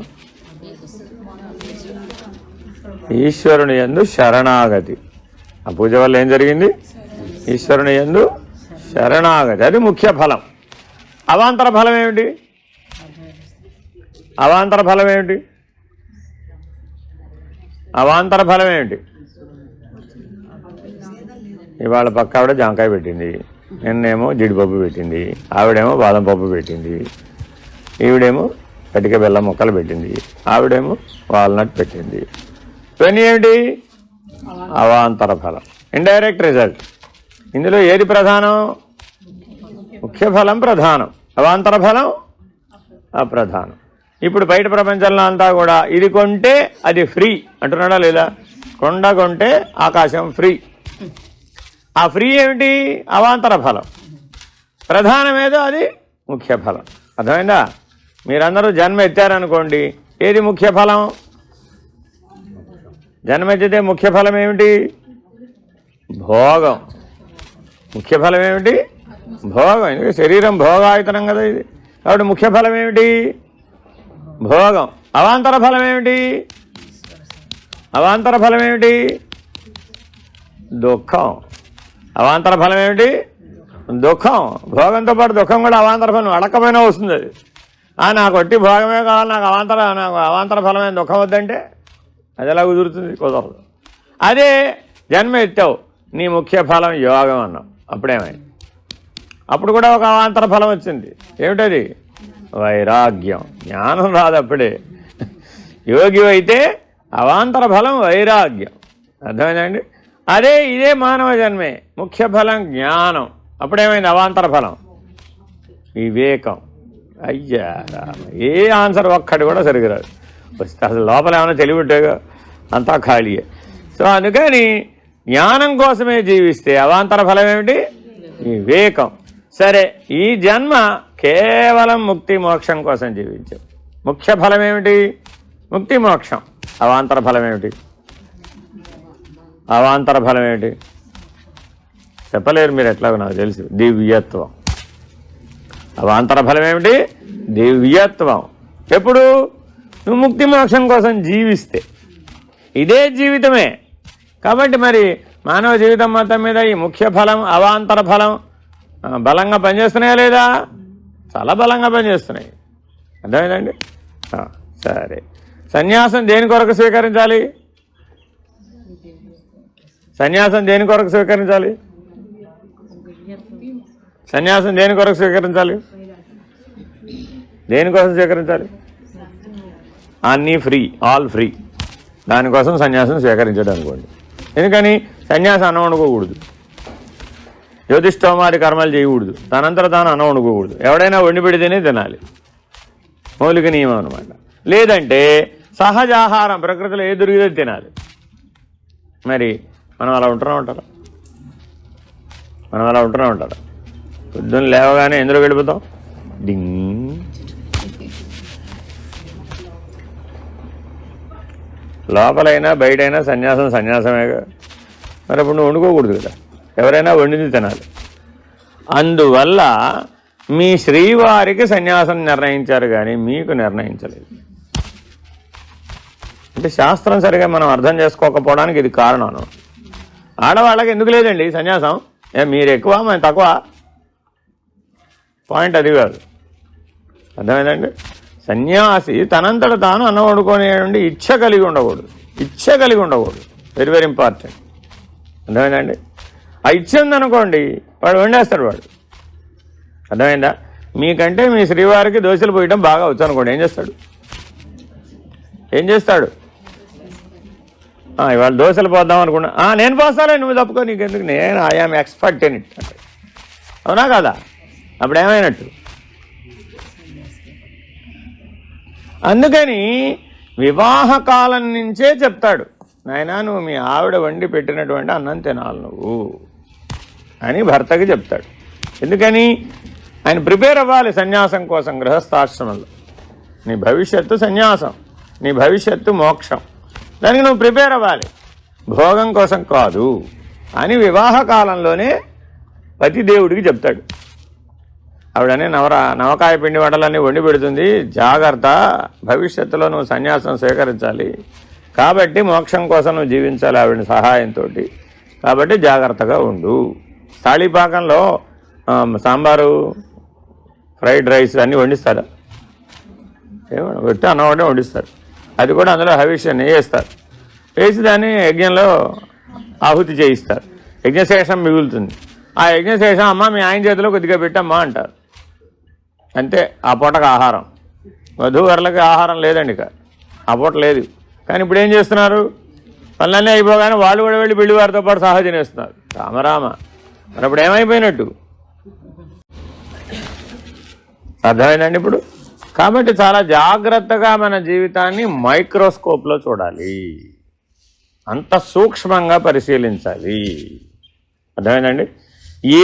Speaker 1: ఈశ్వరుని యందు శరణాగతి. ఆ పూజ వల్ల ఏం జరిగింది? ఈశ్వరుని యందు శరణాగతి. అది ముఖ్య ఫలం. అవాంతర ఫలం ఏమిటి? అవాంతర ఫలం ఏమిటి? అవాంతర ఫలం ఏమిటి? ఇవాళ పక్క ఆవిడ జాంకాయ పెట్టింది, నిన్నేమో జీడిపప్పు పెట్టింది, ఆవిడేమో బాదం పప్పు పెట్టింది, ఈవిడేమో కటిక బెల్లం ముక్కలు పెట్టింది, ఆవిడేమో వాల్నట్ పెట్టింది. ఇవన్నీ ఏమిటి? అవాంతర ఫలం, ఇండైరెక్ట్ రిజల్ట్. ఇందులో ఏది ప్రధానం? ముఖ్య ఫలం ప్రధానం, అవాంతర ఫలం అప్రధానం. ఇప్పుడు బయట ప్రపంచంలో అంతా కూడా ఇది కొంటే అది ఫ్రీ అంటున్నాడా లేదా? కొండ కొంటే ఆకాశం ఫ్రీ. ఆ ఫ్రీ ఏమిటి? అవాంతర ఫలం. ప్రధానమేదో అది ముఖ్య ఫలం. అర్థమైందా? మీరందరూ జన్మ ఎత్తారనుకోండి, ఏది ముఖ్య ఫలం? జన్మ ఎత్తితే ముఖ్య ఫలం ఏమిటి? భోగం. ముఖ్య ఫలం ఏమిటి? భోగం. ఎందుకంటే శరీరం భోగాయతనం కదా ఇది. కాబట్టి ముఖ్య ఫలం ఏమిటి? భోగం. అవాంతర ఫలం ఏమిటి? అవాంతర ఫలం ఏమిటి? దుఃఖం. అవాంతర ఫలం ఏమిటి? దుఃఖం. భోగంతో పాటు దుఃఖం కూడా అవాంతర ఫలం. అడకమైనా వస్తుంది అది. నాకు వట్టి భోగమే కావాలి, నాకు అవాంతర ఫలమైన దుఃఖం వద్దంటే అది ఎలా కుదురుతుంది? కుదరదు. అదే జన్మ ఎత్తావు, నీ ముఖ్య ఫలం యోగం అన్నావు, అప్పుడేమైంది? అప్పుడు కూడా ఒక అవాంతర ఫలం వచ్చింది. ఏమిటది? వైరాగ్యం. జ్ఞానం రాదు అప్పుడే. యోగి అయితే అవాంతర ఫలం వైరాగ్యం. అర్థమైందండి? అదే ఇదే మానవ జన్మే, ముఖ్య ఫలం జ్ఞానం. అప్పుడేమైంది? అవాంతర ఫలం వివేకం. అయ్యా ఏ ఆన్సర్ ఒక్కటి కూడా సరిగ్రాదు. వస్తే అసలు లోపల ఏమైనా తెలివిట్టేగా, అంతా ఖాళీయే. సో అందుకని జ్ఞానం కోసమే జీవిస్తే అవాంతర ఫలం ఏమిటి? వివేకం. సరే, ఈ జన్మ కేవలం ముక్తి మోక్షం కోసం జీవించాం. ముఖ్య ఫలం ఏమిటి? ముక్తి మోక్షం. అవాంతర ఫలం ఏమిటి? అవాంతర ఫలం ఏమిటి? చెప్పలేరు మీరు, ఎట్లాగో నాకు తెలుసు. దివ్యత్వం. అవాంతర ఫలం ఏమిటి? దివ్యత్వం. ఎప్పుడు? నువ్వు ముక్తి మోక్షం కోసం జీవిస్తే. ఇదే జీవితమే. కాబట్టి మరి మానవ జీవితం మొత్తం మీద ఈ ముఖ్య ఫలం అవాంతర ఫలం బలంగా పనిచేస్తున్నాయా లేదా? చాలా బలంగా పనిచేస్తున్నాయి. అర్థమైందండి? సరే, సన్యాసం దేని కొరకు స్వీకరించాలి? సన్యాసం దేని కొరకు స్వీకరించాలి? సన్యాసం దేని కొరకు స్వీకరించాలి? దేనికోసం స్వీకరించాలి? అన్నీ ఫ్రీ, ఆల్ ఫ్రీ. దానికోసం సన్యాసం స్వీకరించడం అనుకోండి. ఎందుకని? సన్యాసం అన్నం వండుకోకూడదు, జ్యోతిష్ఠోమాది కర్మలు చేయకూడదు, తనంతర తాను అన్నం వండుకోకూడదు. ఎవడైనా వండి పెడితేనే తినాలి, మౌలిక నియమం అనమాట. లేదంటే సహజ ఆహారం, ప్రకృతిలో ఏ దొరికితే తినాలి. మరి మనం అలా ఉంటారా? మనం అలా ఉంటారా? పొద్దున్న లేవగానే ఎందులో గడిపోతాం? డింగ్. లోపలైనా బయటైనా సన్యాసం సన్యాసమేగా. మరి అప్పుడు నువ్వు వండుకోకూడదు కదా, ఎవరైనా వండింది తినాలి. అందువల్ల మీ శ్రీవారికి సన్యాసం నిర్ణయించారు కానీ మీకు నిర్ణయించలేదు. అంటే శాస్త్రం సరిగా మనం అర్థం చేసుకోకపోవడానికి ఇది కారణం. ఆడవాళ్ళకి ఎందుకు లేదండి సన్యాసం? మీరు ఎక్కువ మేము తక్కువ? పాయింట్ అది కాదు. అర్థమైందండి? సన్యాసి తనంతట తాను అన్నం వండుకునే ఇచ్చ కలిగి ఉండకూడదు. Very very important. అర్థమైందండి? ఆ ఇచ్చ ఉందనుకోండి, వాడు వండేస్తాడు. అర్థమైందా? మీకంటే మీ శ్రీవారికి దోశలు పోయడం బాగా వచ్చు అనుకోండి, ఏం చేస్తాడు? ఇవాళ దోశలు పోద్దాం అనుకున్నా, నేను పోస్తాలే, నువ్వు తప్పుకో, నీకెందుకు, నేను ఐఆమ్ ఎక్స్పర్ట్ ఇన్ ఇట్ అంటే, అవునా కదా? అప్పుడు ఏమైనట్టు? అందుకని వివాహ కాలం నుంచే చెప్తాడు, నాయనా నువ్వు మీ ఆవిడ వండి పెట్టినటువంటి అన్నం తినాలి నువ్వు అని భర్తకి చెప్తాడు. ఎందుకని? ఆయన ప్రిపేర్ అవ్వాలి సన్యాసం కోసం. గృహస్థాశ్రమంలో నీ భవిష్యత్తు సన్యాసం, నీ భవిష్యత్తు మోక్షం, దానికి నువ్వు ప్రిపేర్ అవ్వాలి, భోగం కోసం కాదు అని వివాహ కాలంలోనే పతిదేవుడికి చెప్తాడు. ఆవిడనే నవకాయ పిండి వంటలన్నీ వండి పెడుతుంది, జాగ్రత్త, భవిష్యత్తులో నువ్వు సన్యాసం స్వీకరించాలి, కాబట్టి మోక్షం కోసం నువ్వు జీవించాలి ఆవిడ సహాయంతో, కాబట్టి జాగ్రత్తగా ఉండు. తాళీపాకంలో సాంబారు, ఫ్రైడ్ రైస్ అన్నీ వండిస్తారా? ఏమన్నా పెట్టి అన్నం ఒకటే వండిస్తారు, అది కూడా అందులో హవిష్యాన్ని వేస్తారు, వేసి దాన్ని యజ్ఞంలో ఆహుతి చేయిస్తారు, యజ్ఞశేషం మిగులుతుంది. ఆ యజ్ఞశేషం అమ్మ మీ ఆయన చేతిలో కొద్దిగా పెట్టమ్మా అంటారు, అంతే. ఆ పూటకు ఆహారం, వధూవరులకి ఆహారం లేదండి, ఇక ఆ పూట లేదు. కానీ ఇప్పుడు ఏం చేస్తున్నారు? పనులన్నీ అయిపోగానే వాళ్ళు కూడా వెళ్ళి పెళ్లి వారితో పాటు సహా తినేస్తున్నారు. రామరామ, మరి అప్పుడు ఏమైపోయినట్టు? అర్థమైందండి ఇప్పుడు? కాబట్టి చాలా జాగ్రత్తగా మన జీవితాన్ని మైక్రోస్కోప్లో చూడాలి, అంత సూక్ష్మంగా పరిశీలించాలి. అర్థమైందండి?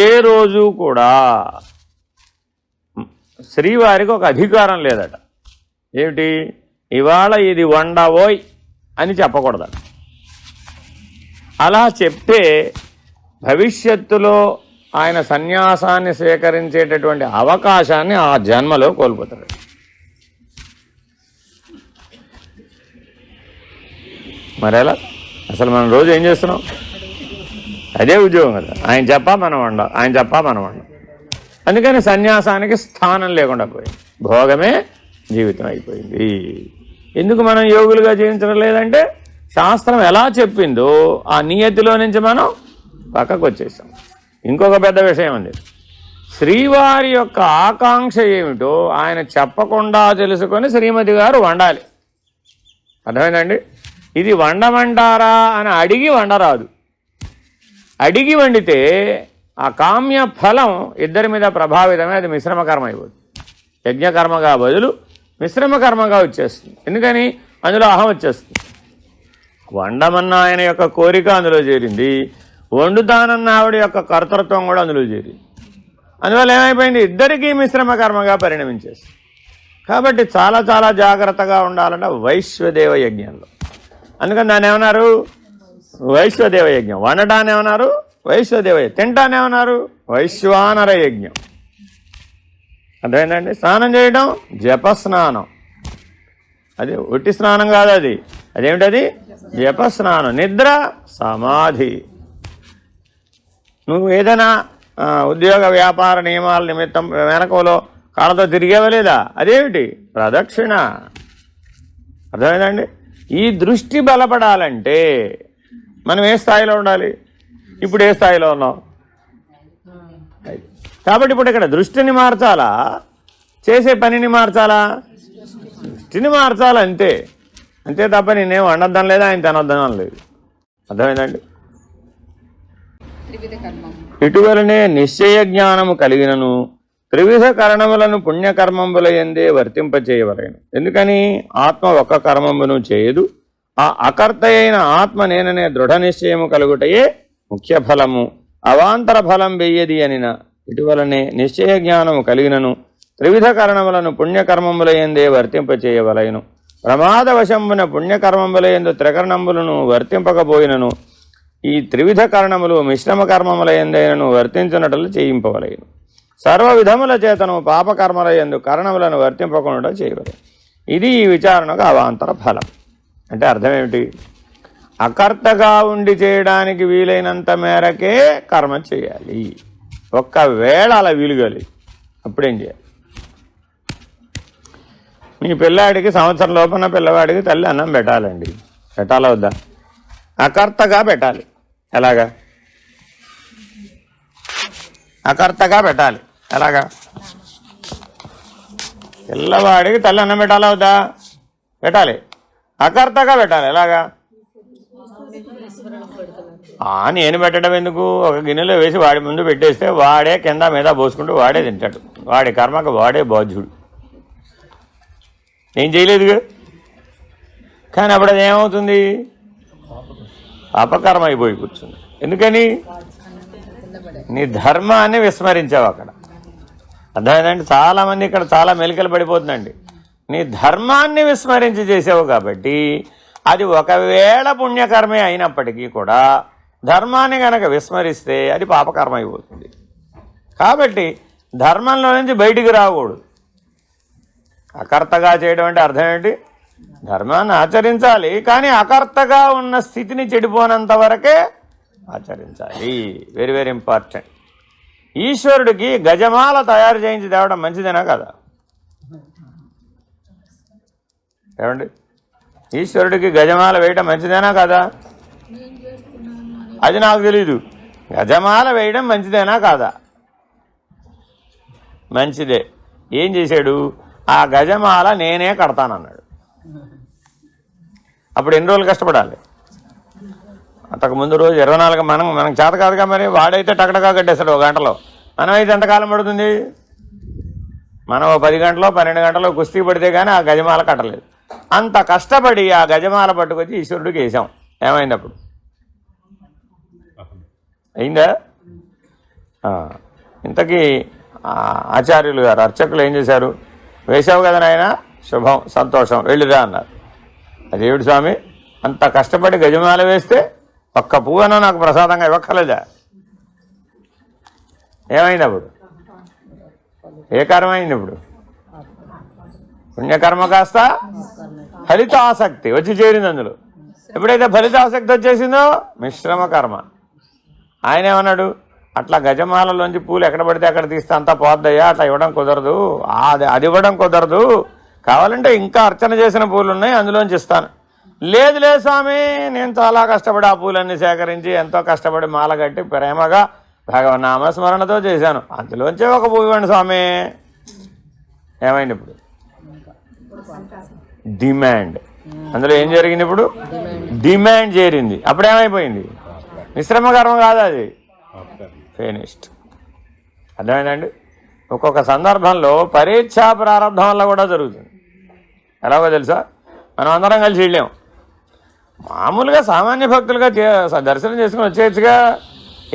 Speaker 1: ఏ రోజు కూడా శ్రీవారికి ఒక అధికారం లేదట. ఏమిటి? ఇవాళ ఇది వండవోయ్ అని చెప్పకూడదట. అలా చెప్తే భవిష్యత్తులో ఆయన సన్యాసాన్ని స్వీకరించేటటువంటి అవకాశాన్ని ఆ జన్మలో కోల్పోతాడు. మరెలా? అసలు మనం రోజు ఏం చేస్తున్నాం? అదే ఉద్యోగం కదా, ఆయన చెప్పా మనం వండ, ఆయన చెప్పా మనం వండ. అందుకని సన్యాసానికి స్థానం లేకుండా పోయింది, భోగమే జీవితం అయిపోయింది. ఎందుకు మనం యోగులుగా జీవించడం లేదంటే శాస్త్రం ఎలా చెప్పిందో ఆ నియతిలో నుంచి మనం పక్కకు వచ్చేసాం. ఇంకొక పెద్ద విషయం ఉంది, శ్రీవారి యొక్క ఆకాంక్ష ఏమిటో ఆయన చెప్పకుండా తెలుసుకొని శ్రీమతి గారు వండాలి. అర్థమైందండి? ఇది వండమంటారా అని అడిగి వండరాదు. అడిగి వండితే ఆ కామ్య ఫలం ఇద్దరి మీద ప్రభావితమే, అది మిశ్రమ కర్మ అయిపోతుంది. యజ్ఞకర్మగా బదులు మిశ్రమ కర్మగా వచ్చేస్తుంది. ఎందుకని? అందులో అహం వచ్చేస్తుంది. వండమన్న ఆయన యొక్క కోరిక అందులో చేరింది, వండుతానన్న ఆవిడ యొక్క కర్తృత్వం కూడా అందులో చేరింది. అందువల్ల ఏమైపోయింది? ఇద్దరికీ మిశ్రమ కర్మగా పరిణమించేస్తుంది. కాబట్టి చాలా చాలా జాగ్రత్తగా ఉండాలంట వైశ్వదేవ యజ్ఞంలో. అందుకని దాన్ని ఏమన్నారు? వైశ్వదేవ యజ్ఞం. వండటాన్ని ఏమన్నారు? వైశ్వదేవ. తింటాన్ని ఏమన్నారు? వైశ్వానర యజ్ఞం. అర్థమైందండి? స్నానం చేయడం జపస్నానం, అది ఒట్టి స్నానం కాదు, అదేమిటది? జపస్నానం. నిద్ర సమాధి. నువ్వు ఏదైనా ఉద్యోగ వ్యాపార నియమాల నిమిత్తం వెనకలో కాళ్ళతో తిరిగేవలేదా? అదేమిటి? ప్రదక్షిణ. అర్థమైందండి? ఈ దృష్టి బలపడాలంటే మనం ఏ స్థాయిలో ఉండాలి? ఇప్పుడు ఏ స్థాయిలో ఉన్నాం? కాబట్టి ఇప్పుడు ఇక్కడ దృష్టిని మార్చాలా, చేసే పనిని మార్చాలా? దృష్టిని మార్చాలి, అంతే. అంతే తప్ప నేనేం వండొద్దాం లేదా, ఆయన తినొద్దాం లేదు. అర్థమైందండి? ఇటువలనే నిశ్చయ జ్ఞానము కలిగినను త్రివిధ కరణములను పుణ్యకర్మంబుల యందే వర్తింపచేయవలెను. ఎందుకని? ఆత్మ ఒక్క కర్మమును చేయదు, ఆ అకర్త అయిన ఆత్మ నేననే దృఢ నిశ్చయము కలుగుటయే ముఖ్య ఫలము, అవాంతర ఫలం వెయ్యది అనిన. ఇటువలనే నిశ్చయ జ్ఞానము కలిగినను త్రివిధ కరణములను పుణ్యకర్మముల యందే వర్తింపచేయవలెను. ప్రమాదవశంబున పుణ్యకర్మముల యందు త్రికరణములను వర్తింపకపోయినను ఈ త్రివిధ కరణములు మిశ్రమ కర్మముల యందైనను వర్తించినట్లు చేయింపవలెను. సర్వ విధముల చేతను పాపకర్మల యందు కరణములను వర్తింపకుండా చేయవలెను. ఇది ఈ విచారణకు అవాంతర ఫలం. అంటే అర్థం ఏమిటి? అకర్తగా ఉండి చేయడానికి వీలైనంత మేరకే కర్మ చేయాలి. ఒక్కవేళ అలా వీలుగాలి అప్పుడేం చేయాలి? మీ పిల్లాడికి సంవత్సరం లోపల పిల్లవాడికి తల్లి అన్నం పెట్టాలండి, పెట్టాలా వద్దా? అకర్తగా పెట్టాలి. ఎలాగా? అకర్తగా పెట్టాలి. ఎలాగా? పిల్లవాడికి తల్లి అన్నం పెట్టాలా వద్దా? పెట్టాలి. అకర్తగా పెట్టాలి. ఎలాగా? నేను పెట్టడం ఎందుకు? ఒక గిన్నెలో వేసి వాడి ముందు పెట్టేస్తే వాడే కింద మీద పోసుకుంటూ వాడే తింటాడు. వాడి కర్మకు వాడే బాధ్యుడు. ఏం చేయలేదుగా. కానీ అప్పుడు అది ఏమవుతుంది? పాపకర్మ అయిపోయి కూర్చుంది. ఎందుకని? నీ ధర్మాన్ని విస్మరించావు అక్కడ. అర్థమైందండి? చాలామంది ఇక్కడ చాలా మెలికలు పడిపోతుందండి. నీ ధర్మాన్ని విస్మరించి చేసావు కాబట్టి అది ఒకవేళ పుణ్యకర్మే అయినప్పటికీ కూడా ధర్మాన్ని కనుక విస్మరిస్తే అది పాపకర్మ అయిపోతుంది. కాబట్టి ధర్మంలో నుంచి బయటికి రాకూడదు. అకర్తగా చేయడం అంటే అర్థం ఏంటి? ధర్మాన్ని ఆచరించాలి, కానీ అకర్తగా ఉన్న స్థితిని చెడిపోనంత వరకే ఆచరించాలి. Very very important. ఈశ్వరుడికి గజమాల తయారు చేయించి తేవడం మంచిదేనా కదా? ఏమండి? ఈశ్వరుడికి గజమాల వేయడం మంచిదేనా కదా? అది నాకు తెలీదు. గజమాల వేయడం మంచిదేనా కాదా? మంచిదే. ఏం చేశాడు? ఆ గజమాల నేనే కడతానన్నాడు. అప్పుడు ఎన్ని రోజులు కష్టపడాలి? అంతకు ముందు రోజు 24 మనకు చేత కాదుగా. మరి వాడైతే టకటకా కట్టేస్తాడు 1 గంటలో. మనమైతే ఎంతకాలం పడుతుంది? మనం 10 గంటలో 12 గంటలో కుస్తీ పడితే కానీ ఆ గజమాల కట్టలేదు. అంత కష్టపడి ఆ గజమాల పట్టుకొచ్చి ఈశ్వరుడికి వేసాం. ఏమైంది అప్పుడు? అయిందా? ఇంతకీ ఆచార్యులు గారు అర్చకులు ఏం చేశారు? వేసావు కదా నాయన, శుభం, సంతోషం, వెళ్ళిరా అన్నారు. అదేవిడు స్వామి, అంత కష్టపడి గజమాల వేస్తే ఒక్క పువ్వున నాకు ప్రసాదంగా ఇవ్వక్కర్లేదా? ఏమైంది అప్పుడు? ఏ కర్మ అయింది ఇప్పుడు? పుణ్యకర్మ కాస్త ఫలితాసక్తి వచ్చి చేరింది అందులో. ఎప్పుడైతే ఫలితాసక్తి వచ్చేసిందో మిశ్రమ కర్మ. ఆయన ఏమన్నాడు? అట్లా గజమాలలోంచి పూలు ఎక్కడ పడితే అక్కడ తీస్తే అంతా పోద్దయ్యా, అట్లా ఇవ్వడం కుదరదు, అది ఇవ్వడం కుదరదు, కావాలంటే ఇంకా అర్చన చేసిన పూలు ఉన్నాయి అందులోంచి ఇస్తాను. లేదు లేదు స్వామి, నేను చాలా కష్టపడి ఆ పూలన్నీ సేకరించి ఎంతో కష్టపడి మాల కట్టి ప్రేమగా భగవన్నామస్మరణతో చేశాను, అందులోంచే ఒక పువ్వు ఇవ్వండి స్వామి. ఏమైంది ఇప్పుడు? డిమాండ్. అందులో ఏం జరిగింది ఇప్పుడు? డిమాండ్ చేరింది. అప్పుడేమైపోయింది? మిశ్రమ కర్మ కాదు, అది ఫినిష్డ్. అర్థమైందండి? ఒక్కొక్క సందర్భంలో పరీక్షా ప్రారంభం వల్ల కూడా జరుగుతుంది. ఎలాగో తెలుసా? మనం అందరం కలిసి వెళ్ళాం. మామూలుగా సామాన్య భక్తులుగా దర్శనం చేసుకుని వచ్చేయచ్చుగా.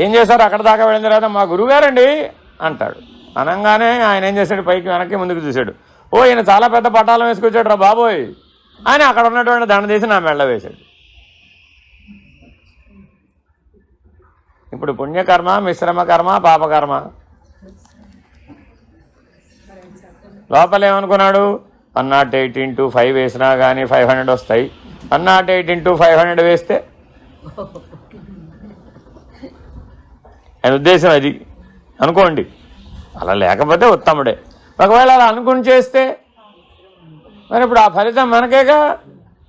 Speaker 1: ఏం చేశారు? అక్కడ దాకా వెళ్ళిన తర్వాత మా గురువుగారండి అంటాడు. అనగానే ఆయన ఏం చేశాడు? పైకి వెనక్కి ముందుకు చూశాడు. ఓ, ఈయన చాలా పెద్ద పటాలం వేసుకొచ్చాడు రా బాబోయ్ అని అక్కడ ఉన్నటువంటి దండ తీసి నా మెళ్ళ వేశాడు. ఇప్పుడు పుణ్యకర్మ, మిశ్రమ కర్మ, పాపకర్మ. లోపలేమనుకున్నాడు? 108 into 5 వేసినా కానీ 500 వస్తాయి. 108 into 500 వేస్తే ఆయన ఉద్దేశం అది అనుకోండి. అలా లేకపోతే ఉత్తముడే. ఒకవేళ అలా అనుకుని చేస్తే మరి ఇప్పుడు ఆ ఫలితం మనకేగా.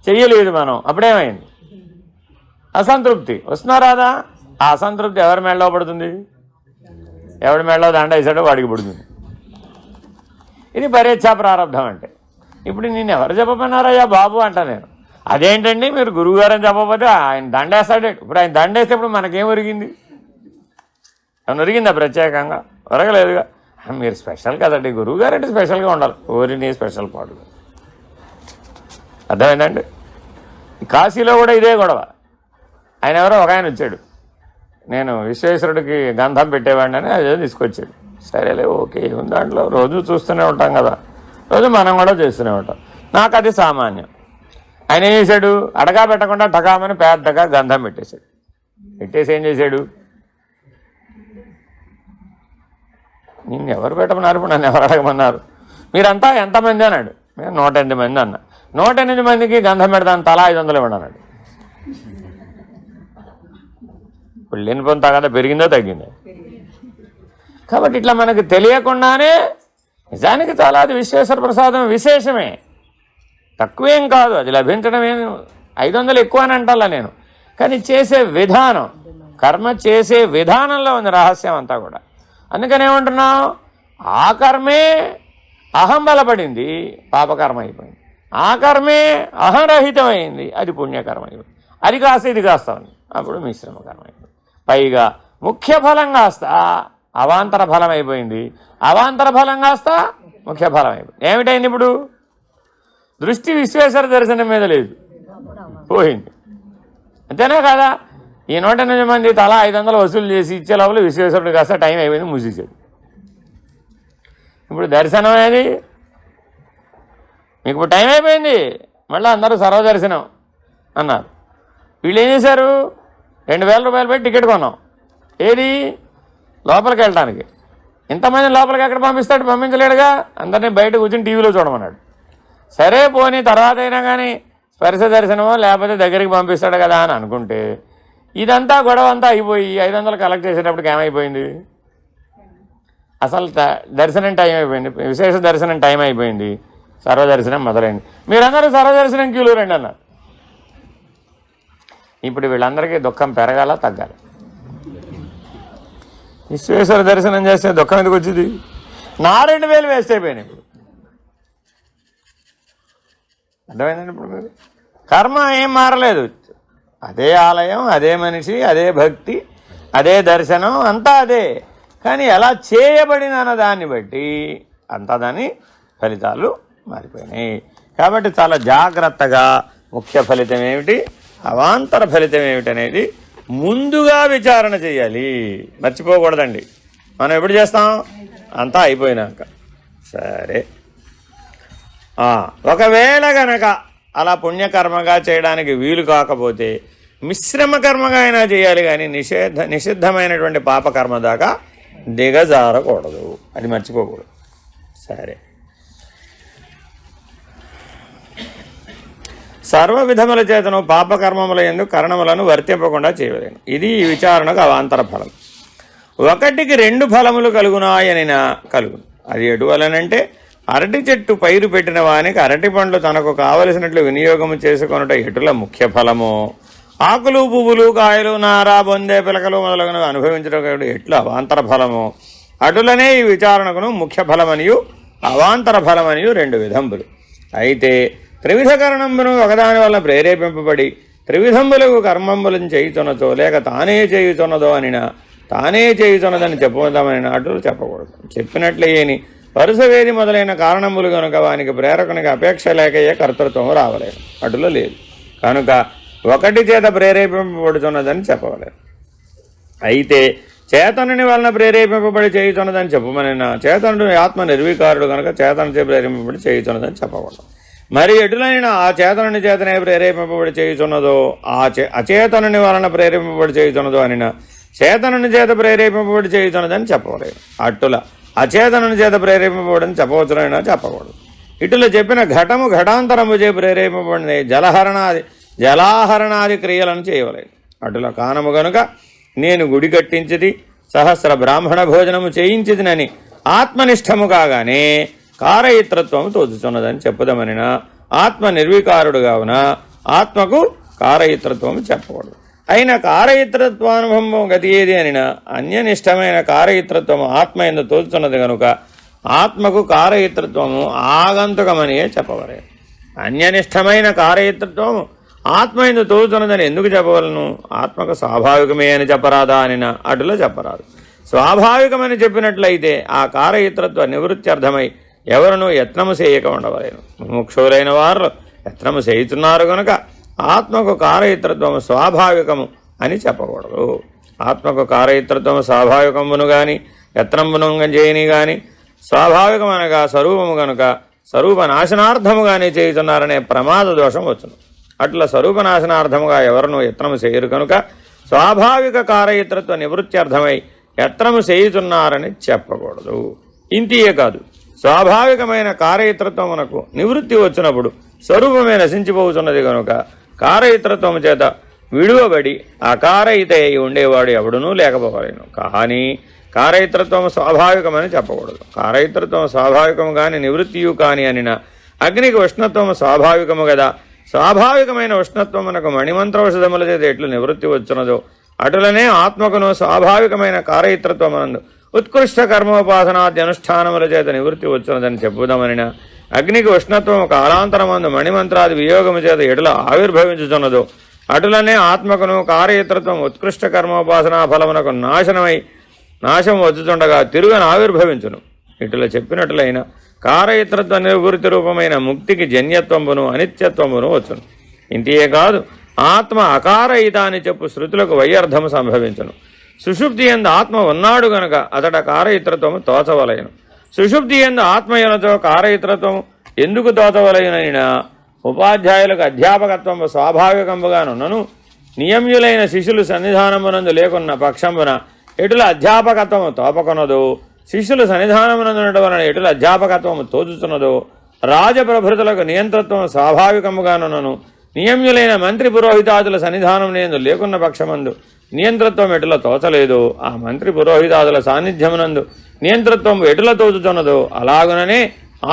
Speaker 1: చెయ్యలేదు మనం, అప్పుడేమైంది? అసంతృప్తి వస్తున్నా రాదా? ఆ అసంతృప్తి ఎవరి మెడలో పడుతుంది? ఎవడి మెడలో దండ వేసాడో వాడికి పడుతుంది. ఇది పరీక్షా ప్రారంభం అంటే. ఇప్పుడు నేను ఎవరు చెప్పమన్నారయ్యా బాబు అంటా నేను. అదేంటండి మీరు గురువుగారని చెప్పకపోతే ఆయన దండేస్తాడే. ఇప్పుడు ఆయన దండేస్తే ఇప్పుడు మనకేం ఒరిగింది? ఏమన్నా ఒరిగిందా ప్రత్యేకంగా? ఒరగలేదుగా. మీరు స్పెషల్ కదండి, గురువుగారు అంటే స్పెషల్గా ఉండాలి. ఓరిని స్పెషల్ పాటలు. అర్థమైందండి? కాశీలో కూడా ఇదే గొడవ. ఆయన ఎవరో ఒక ఆయన వచ్చాడు, నేను విశ్వేశ్వరుడికి గంధం పెట్టేవాడిని అని అదే తీసుకొచ్చాడు. సరేలే, ఓకే, ఉంది దాంట్లో, రోజు చూస్తూనే ఉంటాం కదా, రోజు మనం కూడా చేస్తూనే ఉంటాం. నాకు అది సామాన్యం. ఆయన ఏం చేశాడు? అడగా పెట్టకుండా టకామని పెద్దగా గంధం పెట్టేశాడు. పెట్టేసి ఏం చేశాడు? నిన్ను ఎవరు పెట్టమన్నారు? ఇప్పుడు నన్ను ఎవరు అడగమన్నారు? మీరంతా ఎంతమంది అన్నాడు. మేము 108 మంది అన్నా. 108 మందికి గంధం పెడతాను, తలా 500 ఇవ్వండి అన్నాడు. ఇప్పుడు లేని పొంది తగ్గదా పెరిగిందో తగ్గిందో? కాబట్టి ఇట్లా మనకు తెలియకుండానే నిజానికి చాలా అది విశ్వేశ్వర ప్రసాదం విశేషమే, తక్కువేం కాదు. అది లభించడం ఏం 500 ఎక్కువ అని అంటాలా నేను. కానీ చేసే విధానం, కర్మ చేసే విధానంలో ఉంది రహస్యం అంతా కూడా. అందుకని ఏమంటున్నాం? ఆ కర్మే అహం బలపడింది, పాపకర్మ అయిపోయింది. ఆ కర్మే అహంరహితమైంది, అది పుణ్యకర్మ అయిపోయింది. అది కాస్త ఇది కాస్త ఉంది. అప్పుడు మిశ్రమ కర్మ అయిపోయింది. పైగా ముఖ్య ఫలం కాస్త అవాంతర ఫలం అయిపోయింది, అవాంతర ఫలం కాస్త ముఖ్య ఫలం అయిపోయింది. ఏమిటైంది ఇప్పుడు? దృష్టి విశ్వేశ్వర దర్శనం మీద లేదు, పోయింది. అంతేనా కదా? ఈ 108 మంది తలా 500 వసూలు చేసి ఇచ్చే లోపల విశ్వేశ్వరుడు కాస్త టైం అయిపోయింది, మూసేసాడు. ఇప్పుడు దర్శనం అనేది మీకు ఇప్పుడు టైం అయిపోయింది, మళ్ళీ అందరూ సర్వదర్శనం అన్నారు. వీళ్ళు ఏం చేశారు? 2000 రూపాయలు పెట్టి టికెట్ కొన్నాం. ఏది? లోపలికి వెళ్ళడానికి. ఇంతమంది లోపలికి ఎక్కడ పంపిస్తాడు? పంపించలేడుగా. అందరినీ బయట కూర్చొని టీవీలో చూడమన్నాడు. సరే పోనీ తర్వాత అయినా కానీ స్పర్శ దర్శనమో లేకపోతే దగ్గరికి పంపిస్తాడు కదా అని అనుకుంటే ఇదంతా గొడవ అంతా అయిపోయి 500 కలెక్ట్ చేసేటప్పటికి ఏమైపోయింది? అసలు దర్శనం టైం అయిపోయింది, విశేష దర్శనం టైం అయిపోయింది, సర్వదర్శనం మొదలైంది. మీరందరూ సర్వదర్శనం క్యూలో రండి అన్నారు. ఇప్పుడు వీళ్ళందరికీ దుఃఖం పెరగాల తగ్గాలి? విశ్వేశ్వర దర్శనం చేస్తే దుఃఖం ఎందుకు వచ్చింది? నా 2000 వేస్ట్ అయిపోయినాయి. ఇప్పుడు అర్థమైందండి? ఇప్పుడు మీరు కర్మ ఏం మారలేదు, అదే ఆలయం, అదే మనిషి, అదే భక్తి, అదే దర్శనం, అంతా అదే. కానీ ఎలా చేయబడిన అన్న దాన్ని బట్టి అంతా దాని ఫలితాలు మారిపోయినాయి. కాబట్టి చాలా జాగ్రత్తగా ముఖ్య ఫలితం ఏమిటి, అవాంతర ఫలితం ఏమిటి అనేది ముందుగా విచారణ చేయాలి, మర్చిపోకూడదండి. మనం ఎప్పుడు చేస్తాం? అంతా అయిపోయినాక. సరే, ఒకవేళ గనక అలా పుణ్యకర్మగా చేయడానికి వీలు కాకపోతే మిశ్రమ కర్మగా అయినా చేయాలి, కానీ నిషిద్ధమైనటువంటి పాపకర్మ దాకా దిగజారకూడదు, అది మర్చిపోకూడదు. సరే, సర్వ విధముల చేతను పాపకర్మముల యందు కరణములను వర్తింపకుండా చేయలేను. ఇది ఈ విచారణకు అవాంతర ఫలం. ఒకటికి 2 ఫలములు కలుగునాయనినా కలుగును. అది ఎటువలనంటే అరటి చెట్టు పైరు పెట్టిన వానికి అరటి పండ్లు తనకు కావలసినట్లు వినియోగము చేసుకొనుట ఎటుల ముఖ్య ఫలము, ఆకులు పువ్వులు కాయలు నారా బొందే పిలకలు మొదలగునవి అనుభవించడం ఎట్లు అవాంతర ఫలము, అటులనే ఈ విచారణకును ముఖ్య ఫలమనియు అవాంతర ఫలమనియు 2 విధంబులు. అయితే త్రివిధ కరణంబును ఒకదాని వల్ల ప్రేరేపింపబడి త్రివిధంబులకు కర్మంబులను చేయుచున్నచో లేక తానే చేయుచున్నదో అనినా తానే చేయుచున్నదని చెప్పుదామని అటులు చెప్పకూడదు. చెప్పినట్లేని వరుసవేది మొదలైన కారణములు కనుక వానికి ప్రేరకునికి అపేక్ష లేకయే కర్తృత్వం రావలేదు, అటులో లేదు. కనుక ఒకటి చేత ప్రేరేపింపబడుతున్నదని చెప్పవలేదు. అయితే చేతనుని వలన ప్రేరేపింపబడి చేయుతున్నదని చెప్పమనినా చేతనుడు ఆత్మ నిర్వికారుడు కనుక చేతనచే ప్రేరేపింపబడి చేయుతున్నదని చెప్పకూడదు. మరి ఎటులైనా ఆ చేతనుని చేతనే ప్రేరేపింపబడి చేయుచున్నదో అచేతనుని వలన ప్రేరేపింపబడి చేయుచున్నదో అనినా చేతనుని చేత ప్రేరేపింపబడి చేయుచున్నదని చెప్పలేదు. అట్టుల అచేతనుని చేత ప్రేరేపింపబడని చెప్పవచ్చునైనా చెప్పకూడదు. ఇటులో చెప్పిన ఘటము ఘటాంతరము చే ప్రేరేపింపబడిన జలాహరణాది క్రియలను చేయవలేదు. అటుల కానము గనుక నేను గుడి కట్టించిది సహస్ర బ్రాహ్మణ భోజనము చేయించిదినని ఆత్మనిష్టము కాగానే కారయిత్రత్వము తోచుచున్నదని చెప్పుదామనినా ఆత్మ నిర్వికారుడు కావున ఆత్మకు కారయిత్రత్వము చెప్పకూడదు. అయిన కారయిత్రత్వానుభవం గతి ఏది అనినా అన్యనిష్టమైన కారయిత్రత్వము ఆత్మ ఎందు తోచుతున్నది కనుక ఆత్మకు కారయిత్రత్వము ఆగంతుకమనియే చెప్పవలే. అన్యనిష్టమైన కారయిత్రత్వము ఆత్మ ఎందు తోచుతున్నదని ఎందుకు చెప్పవలను? ఆత్మకు స్వాభావికమే అని చెప్పరాదా అనినా అటులో చెప్పరాదు. స్వాభావికమని చెప్పినట్లయితే ఆ కారయిత్రత్వ నివృత్త్యర్థమై ఎవరునూ యత్నము చేయక ఉండవలేను. ముముక్షులైన వారు యత్నము చేయుతున్నారు కనుక ఆత్మకు కారయిత్రత్వము స్వాభావికము అని చెప్పకూడదు. ఆత్మకు కారయిత్రత్వము స్వాభావికమును కానీ యత్నంబును చేయని కానీ స్వాభావికమనగా స్వరూపము కనుక స్వరూప నాశనార్థము కానీ చేయుతున్నారనే ప్రమాద దోషం వచ్చును. అట్లా స్వరూప నాశనార్థముగా ఎవరునూ యత్నము చేయరు కనుక స్వాభావిక కారయిత్రత్వ నివృత్త్యర్థమై యత్నము చేయుతున్నారని చెప్పకూడదు. ఇంతియే కాదు, స్వాభావికమైన కారయిత్రత్వమునకు నివృత్తి వచ్చినప్పుడు స్వరూపమే నశించిపోతున్నది కనుక కారయిత్రత్వము చేత విడువబడి అకారయిత అయి ఉండేవాడు ఎవడునూ లేకపోలేను. కానీ కారయిత్రత్వము స్వాభావికమని చెప్పకూడదు. కారయిత్రత్వము స్వాభావికము కాని నివృత్తియు కాని అనిన అగ్నికి ఉష్ణత్వము స్వాభావికము కదా. స్వాభావికమైన ఉష్ణత్వమునకు మణిమంత్రౌషధముల చేత ఎట్లు నివృత్తి వచ్చున్నదో అటులనే ఆత్మకును స్వాభావికమైన కారయిత్రత్వమునందు ఉత్కృష్ట కర్మోపాసనాది అనుష్ఠానముల చేత నివృత్తి వచ్చున్నదని చెప్పుదామనినా అగ్నికి ఉష్ణత్వము కాలాంతరమందు మణిమంత్రాది వియోగము చేత ఎటుల ఆవిర్భవించుచున్నదో అటులనే ఆత్మకును కార్యతత్వం ఉత్కృష్ట కర్మోపాసనా ఫలమునకు నాశం వచ్చుతుండగా తిరుగని ఆవిర్భవించును. ఇటులా చెప్పినట్లయిన కారయతత్వ నివృత్తి రూపమైన ముక్తికి జన్యత్వమును అనిత్యత్వమును వచ్చును. ఇంటియే కాదు, ఆత్మ అకారయిత అని చెప్పు శృతులకు వైయర్థము సంభవించును. సుషుప్తి యందు ఆత్మ ఉన్నాడు గనుక అతడ కారయిత్రత్వము తోచవలయను. సుషుప్తి యందు ఆత్మయనతో కారయిత్రత్వము ఎందుకు తోచవలయనైనా ఉపాధ్యాయులకు అధ్యాపకత్వము స్వాభావికంబుగానున్నను నియమ్యులైన శిష్యులు సన్నిధానమునందు లేకున్న పక్షంబున ఎటుల అధ్యాపకత్వము తోపకొనదో, శిష్యులు సన్నిధానమునందు వలన ఎటుల అధ్యాపకత్వము తోచుతున్నదో, రాజప్రభృతులకు నియంతృత్వము స్వాభావికముగానున్నను నియమ్యులైన మంత్రి పురోహితాదుల సన్నిధానం నేందు లేకున్న పక్షమందు నియంతృత్వం ఎటుల తోచలేదో, ఆ మంత్రి పురోహితాదుల సాన్నిధ్యమునందు నియంతృత్వం ఎటుల తోచుతున్నదో అలాగుననే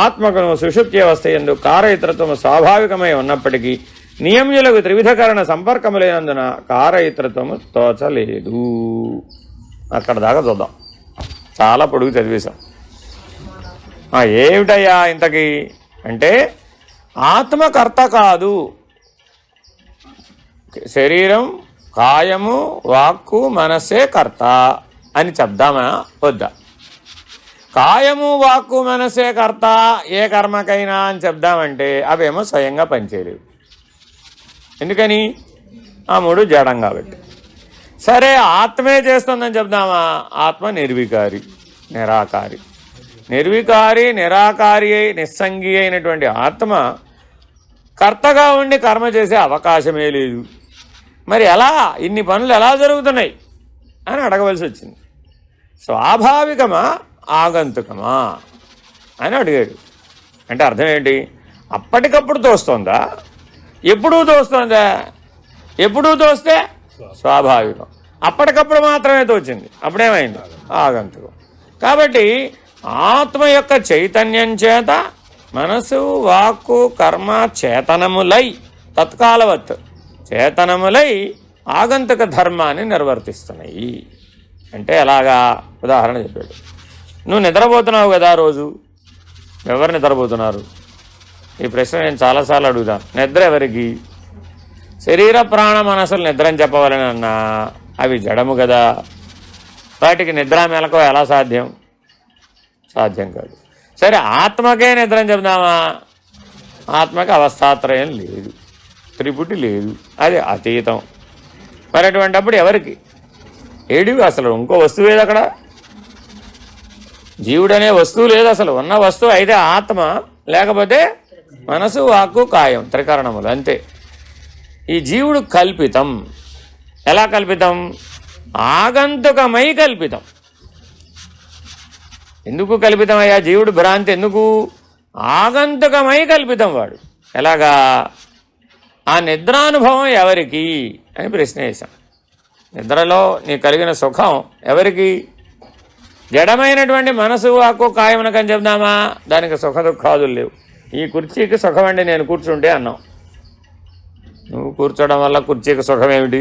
Speaker 1: ఆత్మకును సుషుప్తి అవస్థ యందు కారయిత్రత్వము స్వాభావికమై ఉన్నప్పటికీ నియమ్యులకు త్రివిధకరణ సంపర్కము లేనందున కారయిత్రత్వము తోచలేదు. అక్కడ దాకా చూద్దాం, చాలా పొడుగు చదివేశాం. ఏమిటయ్యా ఇంతకీ అంటే ఆత్మకర్త కాదు, శరీరం కాయము వాక్కు మనస్సే కర్త అని చెప్దామా వద్దా? కాయము వాక్కు మనసే కర్త ఏ కర్మకైనా అని చెప్దామంటే అవేమో స్వయంగా పనిచేయలేవు. ఎందుకని? ఆ మూడు జడం కాబట్టి. సరే ఆత్మే చేస్తుందని చెప్దామా? ఆత్మ నిర్వికారి, నిరాకారి. నిర్వికారి నిరాకారి నిస్సంగి అయినటువంటి ఆత్మ కర్తగా ఉండి కర్మ చేసే అవకాశమే లేదు. మరి ఎలా ఇన్ని పనులు ఎలా జరుగుతున్నాయి అని అడగవలసి వచ్చింది. స్వాభావికమా ఆగంతుకమా అని అడిగాడు. అంటే అర్థం ఏంటి? అప్పటికప్పుడు తోస్తుందా? ఎప్పుడూ తోస్తుందా? ఎప్పుడూ తోస్తే స్వాభావికం, అప్పటికప్పుడు మాత్రమే తోచింది, అప్పుడేమైంది? ఆగంతుకం. కాబట్టి ఆత్మ యొక్క చైతన్యం చేత మనసు వాక్కు కర్మ చేతనములై తత్కాలవత్ చేతనములై ఆగంతుక ధర్మాన్ని నిర్వర్తిస్తున్నాయి. అంటే ఎలాగా? ఉదాహరణ చెప్పాడు. నువ్వు నిద్రపోతున్నావు కదా రోజు. ఎవరు నిద్రపోతున్నారు? ఈ ప్రశ్న నేను చాలాసార్లు అడుగుతాను. నిద్ర ఎవరికి? శరీర ప్రాణ మనసులు నిద్ర అని చెప్పవాలని అన్నా అవి జడము కదా, వాటికి నిద్ర మెలకువ ఎలా సాధ్యం? సాధ్యం కాదు. సరే ఆత్మకే నిద్ర అని చెప్దామా? ఆత్మకి అవస్థాత్రయం లేదు, త్రిపుటి లేదు, అది అతీతం. మరి అటువంటిప్పుడు ఎవరికి? ఏడు అసలు ఇంకో వస్తువు ఏది అక్కడ? జీవుడు అనే వస్తువు లేదు అసలు. ఉన్న వస్తువు అయితే ఆత్మ, లేకపోతే మనసు వాక్కు కాయం త్రికరణములు, అంతే. ఈ జీవుడు కల్పితం. ఎలా కల్పితం? ఆగంతుకమై కల్పితం. ఎందుకు కల్పితం అయ్యా జీవుడు? భ్రాంతి ఎందుకు? ఆగంతుకమై కల్పితం వాడు. ఎలాగా? ఆ నిద్రానుభవం ఎవరికి అని ప్రశ్న వేశాం. నిద్రలో నీ కలిగిన సుఖం ఎవరికి? జడమైనటువంటి మనసు వాక్కు కాయమునకని చెప్దామా? దానికి సుఖ దుఃఖాదులు లేవు. ఈ కుర్చీకి సుఖం అండి నేను కూర్చుంటే అన్నాం. నువ్వు కూర్చోవడం వల్ల కుర్చీకి సుఖం ఏమిటి?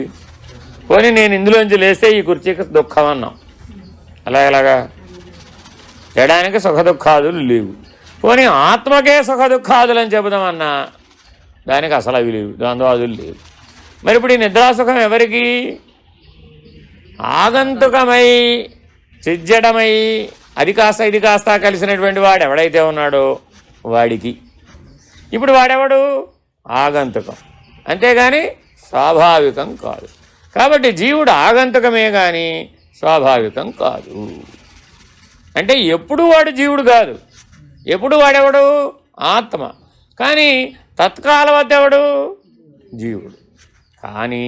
Speaker 1: పోనీ నేను ఇందులోంచి లేస్తే ఈ కుర్చీకి దుఃఖం అన్నాం. ఎలాగా? జడానికి సుఖ దుఃఖాదులు లేవు. పోనీ ఆత్మకే సుఖ దుఃఖాదులు అని చెబుదామన్నా దానికి అసలు అవి లేవు, ద్వంద్వాదులు లేవు. మరి ఇప్పుడు ఈ నిద్రాసుఖం ఎవరికి? ఆగంతుకమై చిజ్జడమై అది కాస్త ఇది కాస్త కలిసినటువంటి వాడు ఎవడైతే ఉన్నాడో వాడికి. ఇప్పుడు వాడెవడు? ఆగంతుకం, అంతేగాని స్వాభావికం కాదు. కాబట్టి జీవుడు ఆగంతుకమే కానీ స్వాభావికం కాదు. అంటే ఎప్పుడు వాడు జీవుడు కాదు, ఎప్పుడు వాడెవడు? ఆత్మ. కానీ తత్కాలవత్ ఎవడు? జీవుడు. కానీ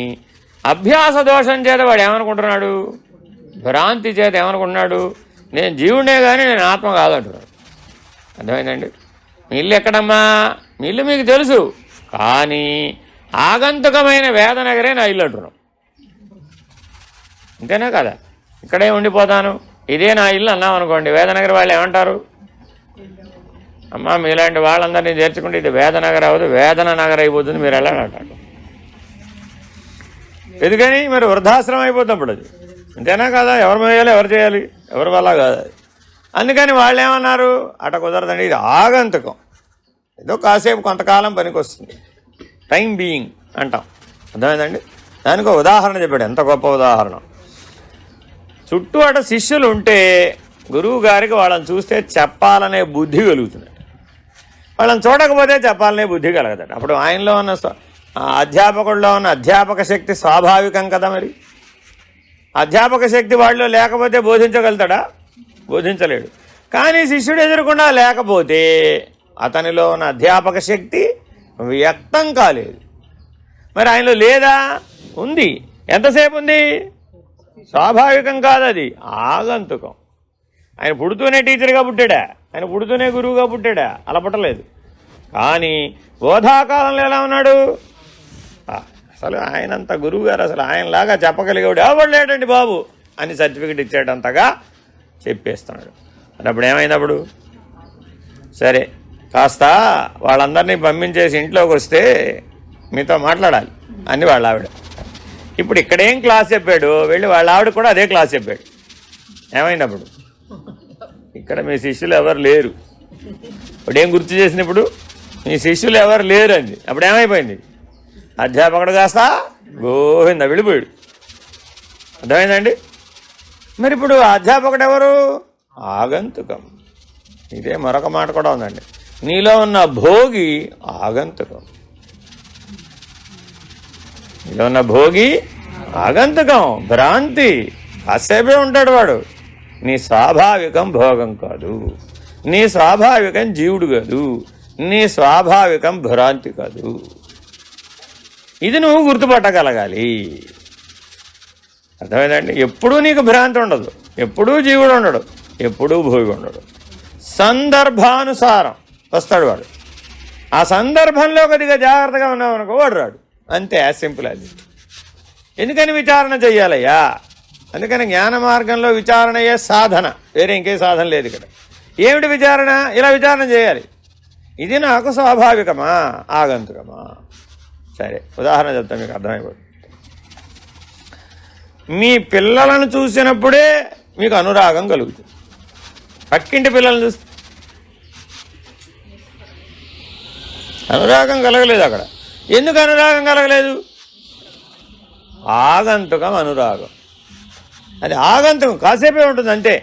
Speaker 1: అభ్యాస దోషం చేత వాడు ఏమనుకుంటున్నాడు? భ్రాంతి చేత ఏమనుకుంటున్నాడు? నేను జీవుడే కానీ నేను ఆత్మ కాదంటున్నాడు. అర్థమైందండి? మీ ఇల్లు ఎక్కడమ్మా? మీ ఇల్లు మీకు తెలుసు, కానీ ఆగంతుకమైన వేదనగరే నా ఇల్లు అంటున్నాం. అంతేనా కదా? ఇక్కడే ఉండిపోతాను, ఇదే నా ఇల్లు అన్నాం అనుకోండి, వేదనగర్ వాళ్ళు ఏమంటారు? అమ్మ మీలాంటి వాళ్ళందరినీ చేర్చుకుంటే ఇది వేదనగర్ అవ్వదు, వేదన నగర్ అయిపోతుంది, మీరు ఎలా అంటారు? ఎందుకని? మరి వృద్ధాశ్రమం అయిపోతున్నప్పుడు అది. అంతేనా కదా? ఎవరు చేయాలి, ఎవరు చేయాలి, ఎవరి వల్ల కాదు. అందుకని వాళ్ళు ఏమన్నారు? అట కుదరదండి, ఇది ఆగంతుకం, ఏదో కాసేపు కొంతకాలం పనికి వస్తుంది, టైం బీయింగ్ అంటాం. అర్థమైందండి? దానికి ఒక ఉదాహరణ చెప్పాడు, ఎంత గొప్ప ఉదాహరణ. చుట్టూ అట శిష్యులు ఉంటే గురువు గారికి వాళ్ళని చూస్తే చెప్పాలనే బుద్ధి కలుగుతుంది, వాళ్ళని చూడకపోతే చెప్పాలనే బుద్ధి కలగదట. అప్పుడు ఆయనలో ఉన్న అధ్యాపకుడిలో ఉన్న అధ్యాపక శక్తి స్వాభావికం కదా. మరి అధ్యాపక శక్తి వాళ్ళు లేకపోతే బోధించగలుగుతాడా? బోధించలేడు. కానీ శిష్యుడు ఎదురకుండా లేకపోతే అతనిలో ఉన్న అధ్యాపక శక్తి వ్యక్తం కాలేదు. మరి ఆయనలో లేదా? ఉంది. ఎంతసేపు ఉంది? స్వాభావికం కాదు, అది ఆగంతుకం. ఆయన పుడుతూనే టీచర్గా పుట్టాడా? ఆయన పుడుతూనే గురువుగా పుట్టాడా? అలా పుట్టలేదు. కానీ బోధాకాలంలో ఎలా ఉన్నాడు? అసలు ఆయనంత గురువు గారు అసలు ఆయనలాగా చెప్పగలిగాడు ఎవడు లేడండి బాబు అని సర్టిఫికెట్ ఇచ్చేటంతగా చెప్పేస్తున్నాడు. అప్పుడు ఏమైనప్పుడు సరే కాస్త వాళ్ళందరినీ పంపించేసి ఇంట్లోకి వస్తే మీతో మాట్లాడాలి అని వాళ్ళ ఆవిడ. ఇప్పుడు ఇక్కడేం క్లాస్ చెప్పాడు, వెళ్ళి వాళ్ళ ఆవిడ కూడా అదే క్లాస్ చెప్పాడు. ఏమైనప్పుడు ఇక్కడ మీ శిష్యులు ఎవరు లేరు. ఇప్పుడేం గుర్తు చేసినప్పుడు మీ శిష్యులు ఎవరు లేరు అంది. అప్పుడు ఏమైపోయింది? అధ్యాపకుడు కాస్త గోవింద వెళ్ళిపోయాడు. అర్థమైందండి? మరి ఇప్పుడు అధ్యాపకుడు ఎవరు? ఆగంతుకం. ఇదే మరొక మాట కూడా ఉందండి, నీలో ఉన్న భోగి ఆగంతుకం. నీలో ఉన్న భోగి ఆగంతుకం, భ్రాంతి. కాసేపే ఉంటాడు వాడు. నీ స్వాభావికం భోగం కాదు, నీ స్వాభావికం జీవుడు కాదు, నీ స్వాభావికం భ్రాంతి కాదు. ఇది నువ్వు గుర్తుపట్టగలగాలి. అర్థమైందండి? ఎప్పుడూ నీకు భ్రాంతి ఉండదు, ఎప్పుడూ జీవుడు ఉండడు, ఎప్పుడూ భోగి ఉండడు. సందర్భానుసారం వస్తాడు వాడు. ఆ సందర్భంలో కొద్దిగా జాగ్రత్తగా ఉన్నామనుకో వాడు రాడు. అంతే, యాజ్ సింపుల్ అది. ఎందుకని విచారణ చెయ్యాలయ్యా? అందుకని జ్ఞాన మార్గంలో విచారణయే సాధన, వేరే ఇంకే సాధన లేదు ఇక్కడ. ఏమిటి విచారణ? ఇలా విచారణ చేయాలి. ఇది నాకు స్వాభావికమా ఆగంతుకమా? సరే ఉదాహరణ చెప్తాను, మీకు అర్థమైపోతుంది. మీ పిల్లలను చూసినప్పుడే మీకు అనురాగం కలుగుతుంది. పక్కింటి పిల్లలను చూస్తే అనురాగం కలగలేదు. అక్కడ ఎందుకు అనురాగం కలగలేదు? ఆగంతుకం అనురాగం. అది ఆగంతుకం, కాసేపే ఉంటుంది అంతే.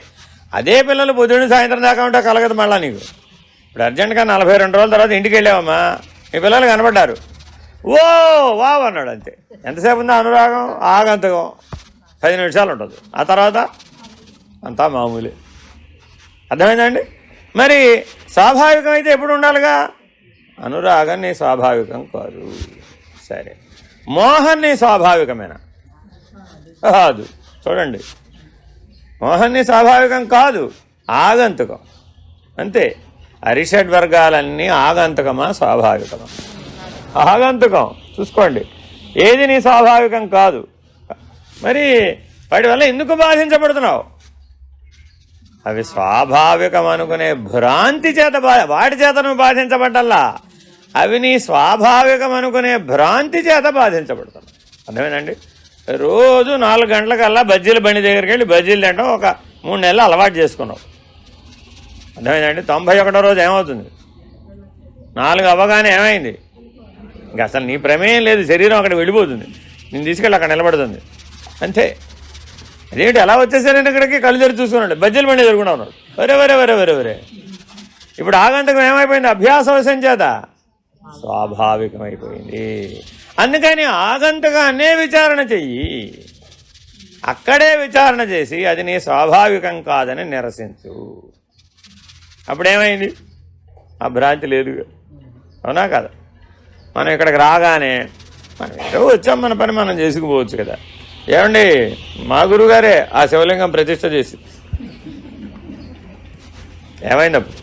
Speaker 1: అదే పిల్లలు పొద్దున్న సాయంత్రం దాకా ఉంటే కలగదు మళ్ళా నీకు. ఇప్పుడు అర్జెంట్గా 42 రోజుల తర్వాత ఇంటికి వెళ్ళావమ్మా, మీ పిల్లలు కనబడ్డారు, ఓ వావ్ అన్నాడు, అంతే. ఎంతసేపు ఉందా అనురాగం? ఆగంతుకం 10 నిమిషాలు ఉంటుంది. ఆ తర్వాత అంతా మామూలే. అర్థమైందండి? మరి స్వాభావికం అయితే ఎప్పుడు ఉండాలిగా? అనురాగం నీ స్వాభావికం కాదు. సరే, మోహం నీ స్వాభావికమేనా? కాదు. చూడండి, మోహం నీ స్వాభావికం కాదు, ఆగంతుకం అంతే. అరిషడ్ వర్గాలన్నీ ఆగంతుకమా స్వాభావికమా? ఆగంతుకం. చూసుకోండి, ఏది నీ స్వాభావికం కాదు. మరి వాటి వల్ల ఎందుకు బాధించబడుతున్నావు? అవి స్వాభావికం అనుకునే భ్రాంతి చేత వాటి చేత నువ్వు బాధించబడ్డల్లా. అవి నీ స్వాభావికం అనుకునే భ్రాంతి చేత బాధించబడుతున్నావు. అర్థమేనండి? రోజు 4 గంటలకల్లా బజ్జీల బండి దగ్గరికి వెళ్ళి బజ్జీలు తింటాం ఒక 3 నెలలు అలవాటు చేసుకున్నావు. అర్థమైందండి? 91వ రోజు ఏమవుతుంది? 4 అవ్వగానే ఏమైంది? ఇంకా అసలు నీ ప్రమేయం లేదు, శరీరం అక్కడ వెళ్ళిపోతుంది, నేను తీసుకెళ్ళి అక్కడ నిలబడుతుంది, అంతే. అదేంటి ఎలా వచ్చేసారంటే ఇక్కడికి కళ్ళు తెరి చూసుకున్నాడు, బజ్జీల బండి ఎదురుకుండా ఉన్నాడు. వరే వరే వరే వరే వరే. ఇప్పుడు ఆగంతకం ఏమైపోయింది? అభ్యాసవశం చేత స్వాభావికమైపోయింది. అందుకని ఆగంతకాన్నే విచారణ చెయ్యి. అక్కడే విచారణ చేసి అది నీ స్వాభావికం కాదని నిరసించు. అప్పుడేమైంది? ఆ భ్రాంతి లేదు. అవునా కదా? మనం ఇక్కడికి రాగానే మనం ఏదో వచ్చాం, మన పని మనం చేసుకుపోవచ్చు కదా. ఏమండి, మా గురువుగారే ఆ శివలింగం ప్రతిష్ఠ చేసి ఏమైందప్పుడు?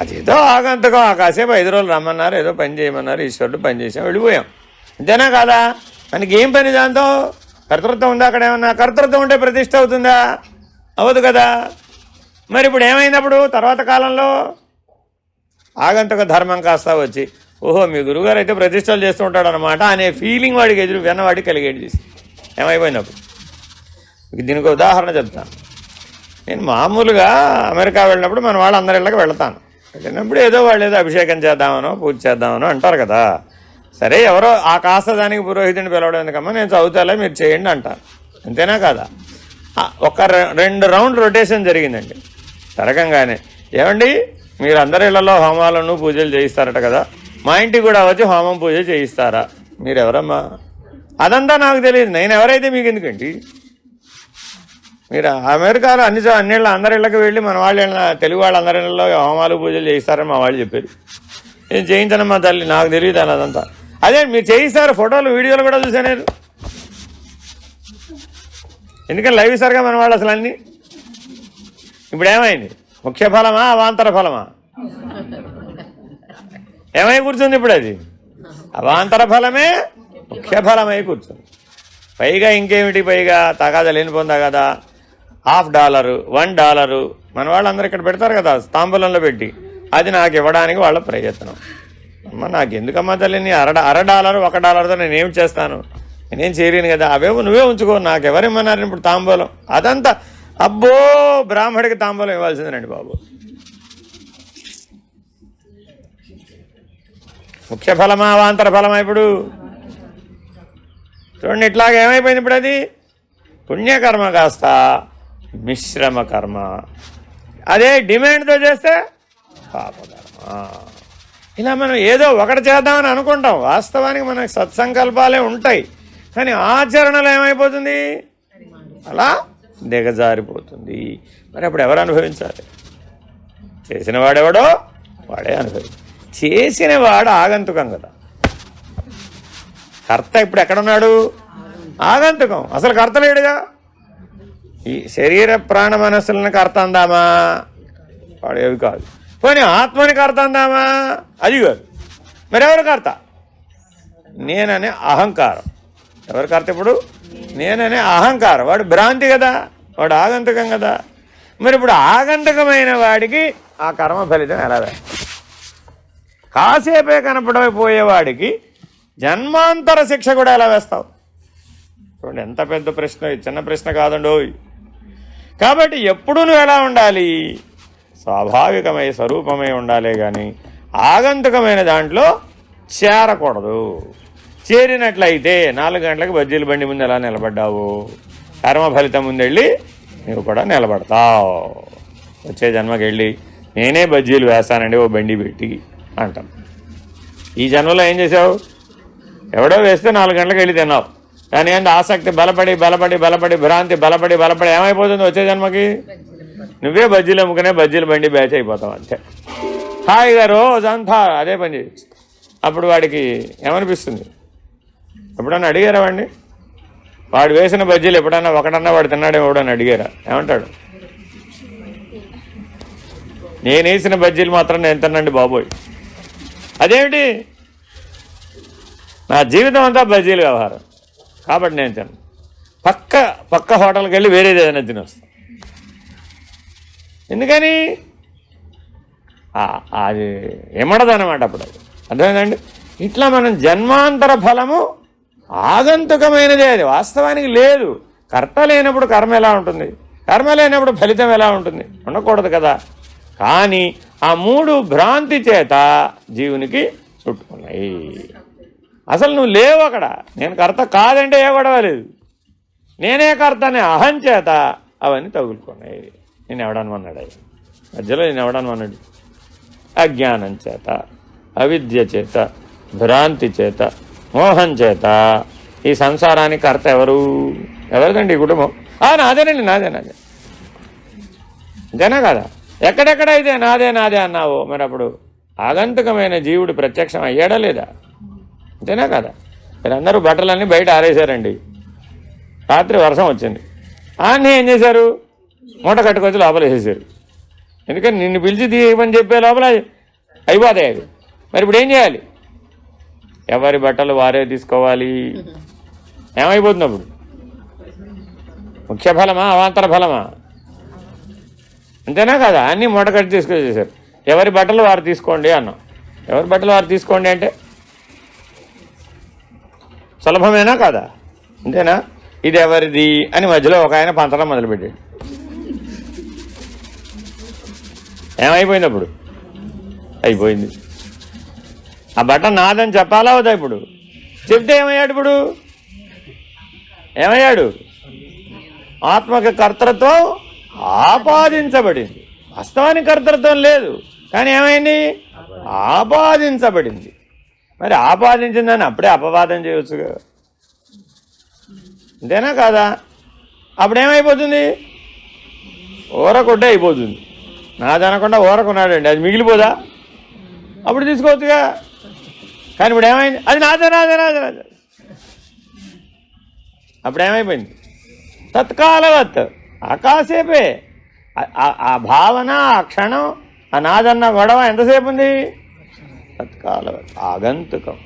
Speaker 1: అదేదో ఆగంతకం. ఆ కాసేపు 5 రోజులు రమ్మన్నారు, ఏదో పని చేయమన్నారు, ఈశ్వరుడు పని చేసాం, వెళ్ళిపోయాం, అంతేనా కాదా? మనకి ఏం పని దాంతో? కర్తృత్వం ఉందా? అక్కడ ఏమన్నా కర్తృత్వం ఉంటే ప్రతిష్ఠ అవుతుందా? అవ్వదు కదా. మరి ఇప్పుడు ఏమైనప్పుడు? తర్వాత కాలంలో ఆగంతక ధర్మం కాస్త వచ్చి, ఓహో మీ గురువుగారు అయితే ప్రతిష్టలు చేస్తూ ఉంటాడు అనమాట అనే ఫీలింగ్ వాడికి ఎదురు విన్నవాడికి కలిగేది చేసి ఏమైపోయినప్పుడు. దీనికి ఉదాహరణ చెప్తాను. నేను మామూలుగా అమెరికా వెళ్ళినప్పుడు మన వాళ్ళందరి ఇళ్ళకి వెళ్తాను. వెళ్ళినప్పుడు ఏదో వాళ్ళు ఏదో అభిషేకం చేద్దామనో పూజ చేద్దామనో అంటారు కదా. సరే ఎవరో ఆ కాస్త దానికి పురోహితుడిని పిలవడం ఎందుకమ్మా, నేను చదువుతాలే మీరు చేయండి అంటారు. అంతేనా కదా? ఒక 2 రౌండ్ రొటేషన్ జరిగిందండి. జరగంగానే ఏమండి మీరు అందరి ఇళ్లలో హోమాలను పూజలు చేయిస్తారట కదా, మా ఇంటికి కూడా వచ్చి హోమం పూజ చేయిస్తారా? మీరు ఎవరమ్మా? అదంతా నాకు తెలియదు, నేను ఎవరైతే మీకు ఎందుకండి? మీరు అమెరికాలో అన్నిళ్ళ అందరి ఇళ్ళకి వెళ్ళి మన వాళ్ళు తెలుగు వాళ్ళు అందరి ఇళ్ళలో హోమాలు పూజలు చేయిస్తారని మా వాళ్ళు చెప్పారు. నేను చేయించానమ్మా తల్లి, నాకు తెలియదు అని అదంతా. అదే మీరు చేయిస్తారు, ఫోటోలు వీడియోలు కూడా చూసా నేను. ఎందుకని లైవ్ ఇస్తారుగా మన వాళ్ళు అసలు అన్నీ. ఇప్పుడు ఏమైంది? ముఖ్య ఫలమా అవాంతర ఫలమా? ఏమై కూర్చుంది ఇప్పుడు? అది అవాంతర ఫలమే ముఖ్య ఫలమై కూర్చుంది. పైగా ఇంకేమిటి, పైగా తగాదా లేనిపోందా కదా, $50, $1 మన వాళ్ళందరూ ఇక్కడ పెడతారు కదా తాంబూలంలో పెట్టి, అది నాకు ఇవ్వడానికి వాళ్ళ ప్రయత్నం. అమ్మ నాకు ఎందుకమ్మా తల్లి, నీ $1 $1తో నేనేం చేస్తాను, నేనేం చేయలేను కదా, అవేమో నువ్వే ఉంచుకో, నాకు ఎవరిమ్మన్నారు ఇప్పుడు తాంబూలం? అదంతా అబ్బో బ్రాహ్మడికి తాంబూలం ఇవ్వాల్సిందేనండి బాబు. ముఖ్య ఫలమా అవాంతర ఫలమా? ఇప్పుడు చూడండి, ఇట్లాగ ఏమైపోయింది ఇప్పుడు? అది పుణ్యకర్మ కాస్త మిశ్రమ కర్మ. అదే డిమాండ్తో చేస్తే పాపకర్మ. ఇలా మనం ఏదో ఒకటి చేద్దామని అనుకుంటాం, వాస్తవానికి మనకు సత్సంకల్పాలే ఉంటాయి, కానీ ఆచరణలో ఏమైపోతుంది? అలా దిగజారిపోతుంది. మరి అప్పుడు ఎవరు అనుభవించాలి? చేసిన వాడెవడో వాడే అనుభవించాలి. చేసిన వాడు ఆగంతుకం కదా. కర్త ఇప్పుడు ఎక్కడున్నాడు? ఆగంతుకం. అసలు కర్త లేడుగా. ఈ శరీర ప్రాణ మనస్సులను కర్త అందామా? వాడు ఏవి కాదు. పోనీ ఆత్మని కర్త అందామా? అది కాదు. మరి ఎవరు కర్త? నేననే అహంకారం. ఎవరు కర్త ఇప్పుడు? నేననే అహంకారం. వాడు భ్రాంతి కదా, వాడు ఆగంతుకం కదా. మరి ఇప్పుడు ఆగంతుకమైన వాడికి ఆ కర్మ ఫలితం ఎలా? కాసేపే కనపడపోయేవాడికి జన్మాంతర శిక్ష కూడా ఎలా వేస్తావు? చూడండి ఎంత పెద్ద ప్రశ్న, చిన్న ప్రశ్న కాదండో. కాబట్టి ఎప్పుడు నువ్వు ఎలా ఉండాలి? స్వాభావికమై స్వరూపమై ఉండాలే కానీ ఆగంతుకమైన దాంట్లో చేరకూడదు. చేరినట్లయితే 4 గంటలకు బజ్జీల బండి ముందు ఎలా నిలబడ్డావు, కర్మ ఫలితం ముందెళ్ళి నువ్వు కూడా నిలబడతావు. వచ్చే జన్మకి వెళ్ళి నేనే బజ్జీలు వేస్తానండి ఓ బండి పెట్టి అంటాం. ఈ జన్మలో ఏం చేసావు? ఎవడో వేస్తే 4 గంటలకు వెళ్ళి తిన్నావు. దాని ఏంటి ఆసక్తి బలపడి బలపడి బలపడి భ్రాంతి బలపడి బలపడి ఏమైపోతుంది? వచ్చే జన్మకి నువ్వే బజ్జీలు అమ్ముకునే బజ్జీల బండి బ్యాచ్ అయిపోతావు అంతే. హాయిగా రోజంతా అదే పని చేయొచ్చు. అప్పుడు వాడికి ఏమనిపిస్తుంది? ఎప్పుడన్నా అడిగారా వాడిని? వాడు వేసిన బజ్జీలు ఎప్పుడన్నా ఒకటన్నా వాడు తిన్నాడేమో ఎవడన్నా అడిగారా? ఏమంటాడు? నేను వేసిన బజ్జీలు మాత్రం నేను తినండి బాబోయ్. అదేమిటి? నా జీవితం అంతా బజ్జీలు వ్యవహారం కాబట్టి నేను తిన్నాను. పక్క హోటల్కి వెళ్ళి వేరేది ఏదైనా తినొస్తాను. ఎందుకని? అది ఏమడదన్నమాట అప్పుడు. అది అర్థమైందండి? ఇట్లా మనం జన్మాంతర ఫలము ఆగంతుకమైనదే, అది వాస్తవానికి లేదు. కర్త లేనప్పుడు కర్మ ఎలా ఉంటుంది? కర్మ లేనప్పుడు ఫలితం ఎలా ఉంటుంది? ఉండకూడదు కదా. కానీ ఆ 3 భ్రాంతి చేత జీవునికి చుట్టుకున్నాయి. అసలు నువ్వు లేవు అక్కడ. నేను కర్త కాదంటే ఏ గొడవ లేదు. నేనే కర్త అనే అహం చేత అవన్నీ తగులుకున్నాయి. నేను ఎవడనమన్నాడు? మధ్యలో నేను ఎవడనమన్నాడు? అజ్ఞానం చేత, అవిద్య చేత, భ్రాంతి చేత, మోహం చేత ఈ సంసారానికి కర్త ఎవరు? ఎవరిదండి ఈ కుటుంబం? నాదేనండి, నాదే అంతేనా కదా? ఎక్కడెక్కడైతే నాదే అన్నావో మరి అప్పుడు ఆగంతుకమైన జీవుడు ప్రత్యక్షం అయ్యాడా లేదా? అంతేనా కదా? మీరందరూ బట్టలన్నీ బయట ఆరేశారండి. రాత్రి వర్షం వచ్చింది. అన్నీ ఏం చేశారు? మూట కట్టుకొచ్చి లోపల వేసేసారు. ఎందుకని నిన్ను పిలిచి తీయమని చెప్పే లోపల అయిపోతాయి అవి. మరి ఇప్పుడు ఏం చేయాలి? ఎవరి బట్టలు వారే తీసుకోవాలి. ఏమైపోతుంది అప్పుడు? ముఖ్య ఫలమా అవాంతర ఫలమా? అంతేనా కదా? అన్నీ మూట కట్టి తీసుకొచ్చేసారు. ఎవరి బట్టలు వారు తీసుకోండి అన్నాం. ఎవరి బట్టలు వారు తీసుకోండి అంటే సులభమేనా కాదా? అంతేనా? ఇది ఎవరిది అని మధ్యలో ఒక ఆయన పంచడం మొదలుపెట్టాడు. ఏమైపోయింది అప్పుడు? అయిపోయింది. ఆ బట్ట నాదని చెప్పాలా అవుతా? ఇప్పుడు చెప్తే ఏమయ్యాడు? ఇప్పుడు ఏమయ్యాడు? ఆత్మకి కర్తృత్వం ఆపాదించబడింది. వాస్తవానికి కర్తృత్వం లేదు, కానీ ఏమైంది? ఆపాదించబడింది. మరి ఆపాదించిందని అప్పుడే అపవాదం చేయొచ్చుగా, అంతేనా కాదా? అప్పుడేమైపోతుంది? ఊరకొడ్డే అయిపోతుంది. నాదనకుండా ఊరకున్నాడండి, అది మిగిలిపోదా? అప్పుడు తీసుకోవచ్చుగా. కానీ ఇప్పుడు ఏమైంది? అది నాదే నాదే నాదే నాదే. అప్పుడు ఏమైపోయింది? తత్కాలవత్, ఆకాసేపే. ఆ భావన, ఆ క్షణం, ఆ నాదన్న గొడవ ఎంతసేపు ఉంది? తత్కాలవత్, ఆగంతుకం.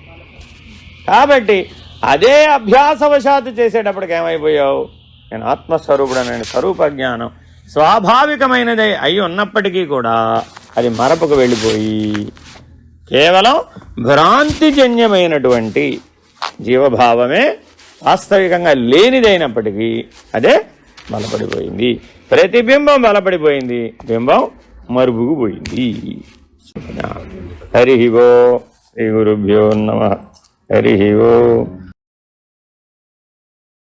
Speaker 1: కాబట్టి అదే అభ్యాసవశాత్తు చేసేటప్పటికి ఏమైపోయావు? నేను ఆత్మస్వరూపుడనని స్వరూప జ్ఞానం స్వాభావికమైనదే అయి ఉన్నప్పటికీ కూడా అది మరపుకు వెళ్ళిపోయి కేవలం భ్రాంతిజన్యమైనటువంటి జీవభావమే వాస్తవికంగా లేనిదైనప్పటికీ అదే బలపడిపోయింది. ప్రతిబింబం బలపడిపోయింది, బింబం మరుగుకు పోయింది. హరి ఓం శ్రీ గురుభ్యో నమః. హరి ఓం.